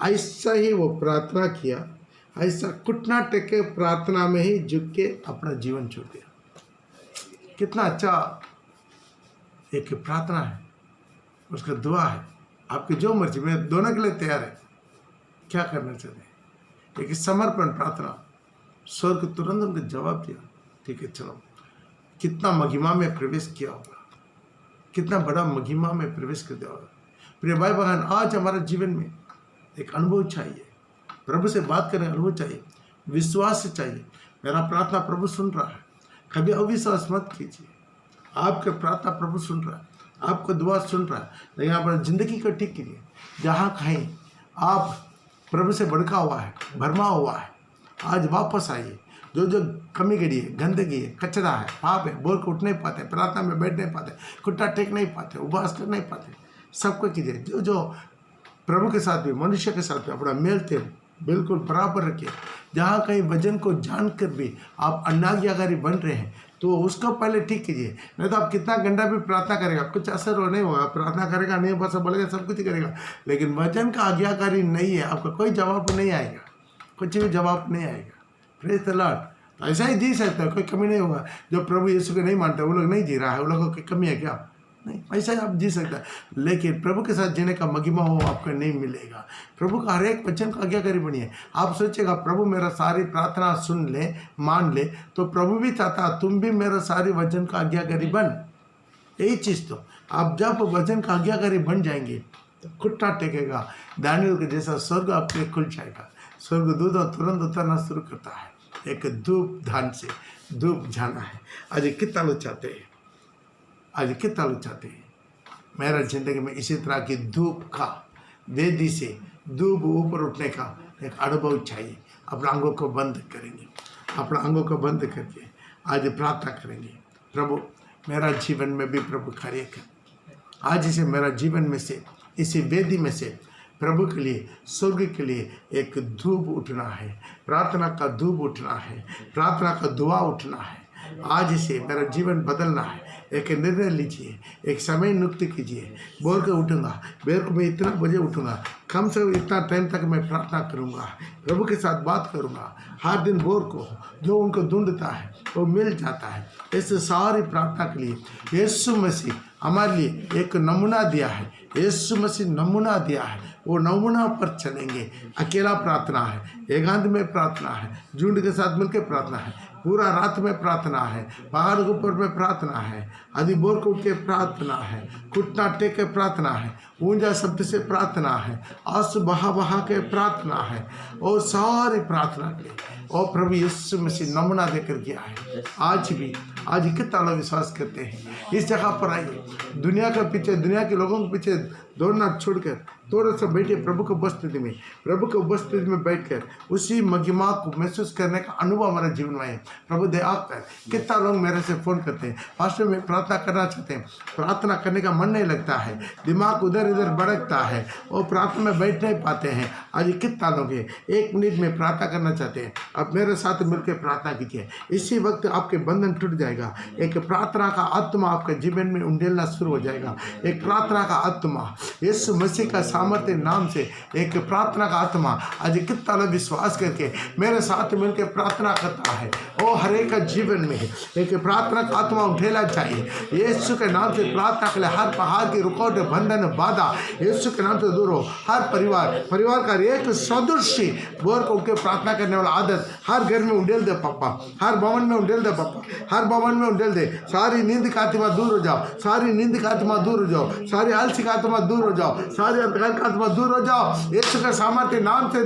S2: ऐसा ही वो प्रार्थना किया, ऐसा घुटना टेके प्रार्थना में ही झुक के अपना जीवन छोड़ दिया। कितना अच्छा एक प्रार्थना है, उसका दुआ है। आपकी जो मर्जी, मैं दोनों के लिए तैयार है। क्या करना चाहते हैं? एक समर्पण प्रार्थना, स्वर्ग तुरंत उनको जवाब दिया, ठीक है चलो। कितना महिमा में प्रवेश किया होगा, कितना बड़ा महिमा में प्रवेश कर दिया होगा। प्रिय भाई बहन, आज हमारे जीवन में एक अनुभव चाहिए, प्रभु से बात करने का अनुभव चाहिए, विश्वास चाहिए। मेरा प्रार्थना प्रभु सुन रहा है, कभी अविश्वास मत कीजिए। आपका प्रार्थना प्रभु सुन रहा है, आपको दुआ सुन रहा है। लेकिन आप जिंदगी को ठीक कीजिए। जहाँ कहीं आप प्रभु से भड़का हुआ है, भरमा हुआ है, आज वापस आइए। जो कमी करी है, गंदगी है, कचरा है, पाप है, बोल के उठ नहीं पाते, प्रार्थना में बैठ नहीं पाते, घुटना टेक नहीं पाते, उपवास कर नहीं पाते, सबको कीजिए। जो प्रभु के साथ भी, मनुष्य के साथ भी अपना मेल तेल बिल्कुल बराबर रखिए। जहाँ कहीं वजन को जानकर भी आप अनाज्ञाकारी बन रहे हैं, तो उसको पहले ठीक कीजिए। नहीं तो आप कितना घंटा भी प्रार्थना करेगा, कुछ असर हो नहीं होगा। प्रार्थना करेगा, नहीं बस बोलेगा, सब कुछ ही करेगा, लेकिन वचन का आज्ञाकारी नहीं है, आपका कोई जवाब नहीं आएगा, कुछ भी जवाब नहीं आएगा। Praise the Lord. ऐसा ही जी सकता है, कोई कमी नहीं होगा। जो प्रभु यीशु को नहीं मानते वो लोग नहीं जी रहा है, वो लोगों की कमी है क्या? नहीं, ऐसा ही आप जी सकता है। लेकिन प्रभु के साथ जीने का महिमा हो आपको नहीं मिलेगा। प्रभु का हर एक वचन का आज्ञाकारी बनिए। आप सोचेगा प्रभु मेरा सारी प्रार्थना सुन ले, मान ले, तो प्रभु भी चाहता तुम भी मेरा सारी वचन का आज्ञाकारी बन। यही चीज़ तो आप जब वचन का आज्ञाकारी बन जाएंगे तो घुटना टेकेगा, दानियल के जैसा स्वर्ग आपके लिए खुल जाएगा। स्वर्गदूत तुरंत उतरना शुरू करता है। एक धूप धान से धूप जाना है। आज कितना लोग चाहते हैं, आज कितना लोग चाहते हैं मेरा ज़िंदगी में इसी तरह की धूप का, वेदी से धूप ऊपर उठने का एक अनुभव चाहिए। अपने अंगों को बंद करेंगे, अपने अंगों को बंद करके आज प्रार्थना करेंगे, प्रभु मेरा जीवन में भी प्रभु कार्य कर। आज इसे मेरा जीवन में से, इसी वेदी में से प्रभु के लिए, स्वर्ग के लिए एक धूप उठना है, प्रार्थना का धूप उठना है, प्रार्थना का दुआ उठना है। आज इसे मेरा जीवन बदलना है। एक निर्णय लीजिए, एक समय नियुक्त कीजिए, बोल के उठूंगा, बेर को मैं इतना बजे उठूंगा, कम से कम इतना टाइम तक मैं प्रार्थना करूंगा, प्रभु के साथ बात करूंगा। हर दिन भोर को जो उनको ढूंढता है वो मिल जाता है। इस सारी प्रार्थना के लिए यीशु मसीह हमारे लिए एक नमूना दिया है। यीशु मसीह नमूना दिया है, वो नमूना पर चलेंगे। अकेला प्रार्थना है, एकांत में प्रार्थना है, झुंड के साथ मिलकर प्रार्थना है, पूरा रात में प्रार्थना है, पहाड़ के ऊपर में प्रार्थना है, आदि बोर को उठ के प्रार्थना है, घुटना टेक के प्रार्थना है, ऊंचा शब्द से प्रार्थना है, आंसू बहा बहा के प्रार्थना है, और सारी प्रार्थना के और प्रभु यीशु मसीह नमूना देकर गया है। आज भी, आज कितना लोग विश्वास करते हैं। इस जगह पर आइए, दुनिया के पीछे, दुनिया के लोगों के पीछे दौड़ना छोड़कर थोड़ा सा बैठे प्रभु की उपस्थिति में, प्रभु की उपस्थिति में बैठकर उसी महिमा को महसूस करने का अनुभव हमारे जीवन में है। प्रभु दया कर। कितना लोग मेरे से फ़ोन करते हैं, पास्टर में प्रार्थना करना चाहते हैं, प्रार्थना करने का मन नहीं लगता है, दिमाग उधर इधर भटकता है और प्रार्थना में बैठ नहीं पाते हैं। आज कितना लोग हैं 1 मिनट में प्रार्थना करना चाहते हैं, आप मेरे साथ मिलकर प्रार्थना कीजिए। इसी वक्त आपके बंधन टूट जाएगा। एक प्रार्थना का आत्मा आपके जीवन में उंडेलना शुरू हो जाएगा। एक प्रार्थना का आत्मा, यीशु मसीह का सामर्थ्य नाम से एक प्रार्थना का आत्मा आज कितना लोग विश्वास करके मेरे साथ मिलकर प्रार्थना करता है, वो हर एक का जीवन में एक प्रार्थना का आत्मा उठेला चाहिए। यीशु के नाम से प्रार्थना के लिए हर पहाड़ की रुकावट, बंधन, बाधा यीशु के नाम से दूर हो। हर परिवार का एक सदृश्य बोर को उनके प्रार्थना करने वाला आदत हर घर में उंडेल दे पापा, हर भवन में उंडेल दे पापा, हर भवन में उंडेल दे। सारी नींद का आत्मा दूर हो जाओ, सारी नींद का आत्मा दूर हो जाओ, सारी आलसी का आत्मा दूर हो जाओ, सारी अंधकार का आत्मा दूर हो जाओ। यीशु के सामर्थ्य नाम से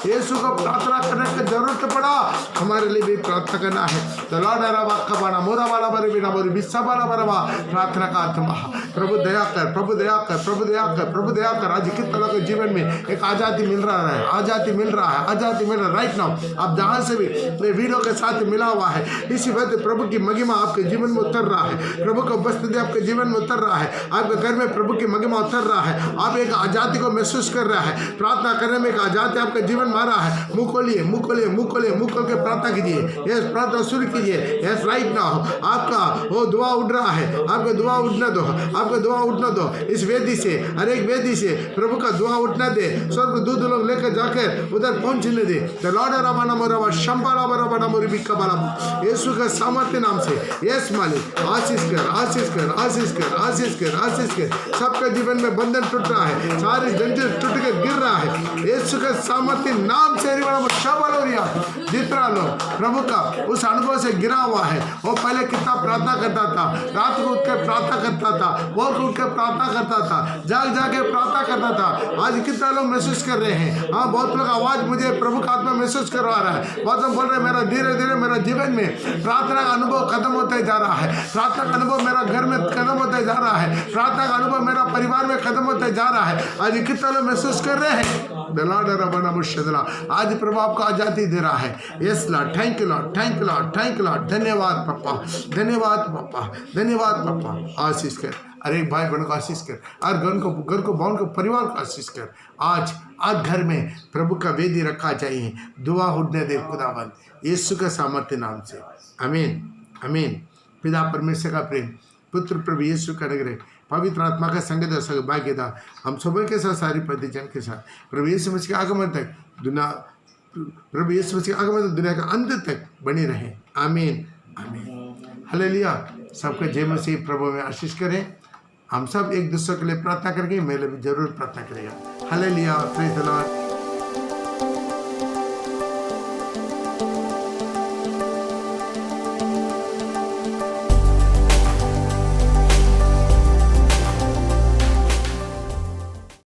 S2: यीशु को प्रार्थना करने की जरूरत पड़ा, हमारे लिए भी प्रार्थना करना है। तो प्रार्थना का आत्मा, प्रभु दया कर, प्रभु दया कर, प्रभु दया कर, प्रभु दया कर। आज कितना लोगों के जीवन में एक आजादी मिल रहा है, आजादी मिल रहा है, आजादी मिल रहा है। राइट नाउ आप जहाँ से भी वीडियो के साथ मिला हुआ है, इसी वक्त प्रभु की महिमा आपके जीवन में उतर रहा है, प्रभु का उपस्थिति आपके जीवन में उतर रहा है, आपके घर में प्रभु की महिमा उतर रहा है। आप एक आजादी को महसूस कर रहा है, प्रार्थना करने में एक आजादी आपके जीवन में आ रहा है। मुँह खोलिए, मुँह खोलिए, मुँह खोलिए, मुँह खोल के प्रार्थना कीजिए। यस, प्रार्थना शुरू कीजिए। यस, राइट नाउ आपका वो दुआ उठ रहा है, आपका दुआ उठने दो, आपका दुआ उठने दो। इस वेदी से, हर एक वेदी से प्रभु का दुआ उठने दे, स्वर्ग दूत लोग लेकर जाकर उधर पहुंचने दे। यीशु के सामर्थ्य नाम से यस मालिक, आशीष कर, आशीष कर, आशीष कर, आशीष कर, आशीष कर। सबके जीवन में बंधन टूट रहा है, सारी जंजीर टूट के गिर रहा है यीशु के सामर्थ्य नाम से। जितना लोग प्रभु का उस अनुभव से गिरा हुआ है, वो पहले कितना प्रार्थना करता था, रात को उठकर प्रार्थना करता था, भोर को उठकर प्रार्थना करता था, जाग जाके प्रार्थना करता था। आज कितना लोग महसूस कर रहे हैं, हाँ बहुत लोग आवाज मुझे प्रभु का आत्मा महसूस करवा रहा है। बहुत लोग बोल रहे हैं मेरा धीरे धीरे मेरा जीवन में प्रार्थना का अनुभव खत्म होता जा रहा है, प्रार्थना का अनुभव मेरा घर में खत्म होता जा रहा है, प्रार्थना का अनुभव मेरा परिवार में खत्म होता जा रहा है। आज कितना लोग महसूस कर रहे हैं। आज प्रभु आपको आजादी दे रहा है। Yes Lord, thank you Lord, thank you Lord, thank you Lord. धन्यवाद पापा, धन्यवाद पापा, धन्यवाद पापा। आशीष कर, अरे भाई बहनों को आशीष कर, और घर को बाउन को परिवार को आशीष कर। आज घर में प्रभु का वेदी रखा चाहिए, दुआ उठने दे खुदावंद यीशु के सामर्थ्य नाम से। आमीन, आमीन। पिता परमेश्वर का प्रेम, पुत्र प्रभु यीशु का अनुग्रह, पवित्र आत्मा का संगत और सौभाग्यता हम सभी के साथ, सारी प्रतिजन के साथ प्रभु यीशु मसीह के आगमन तक प्रभु यीशु मसीह के आगमन तक दुनिया का अंत तक बनी रहे। आमीन, आमीन। हालेलुया। सबके जय मसीह प्रभु में आशीष करें। हम सब एक दूसरे के लिए प्रार्थना करके मेरे लिए भी जरूर प्रार्थना करेगा। Hallelujah, praise the Lord.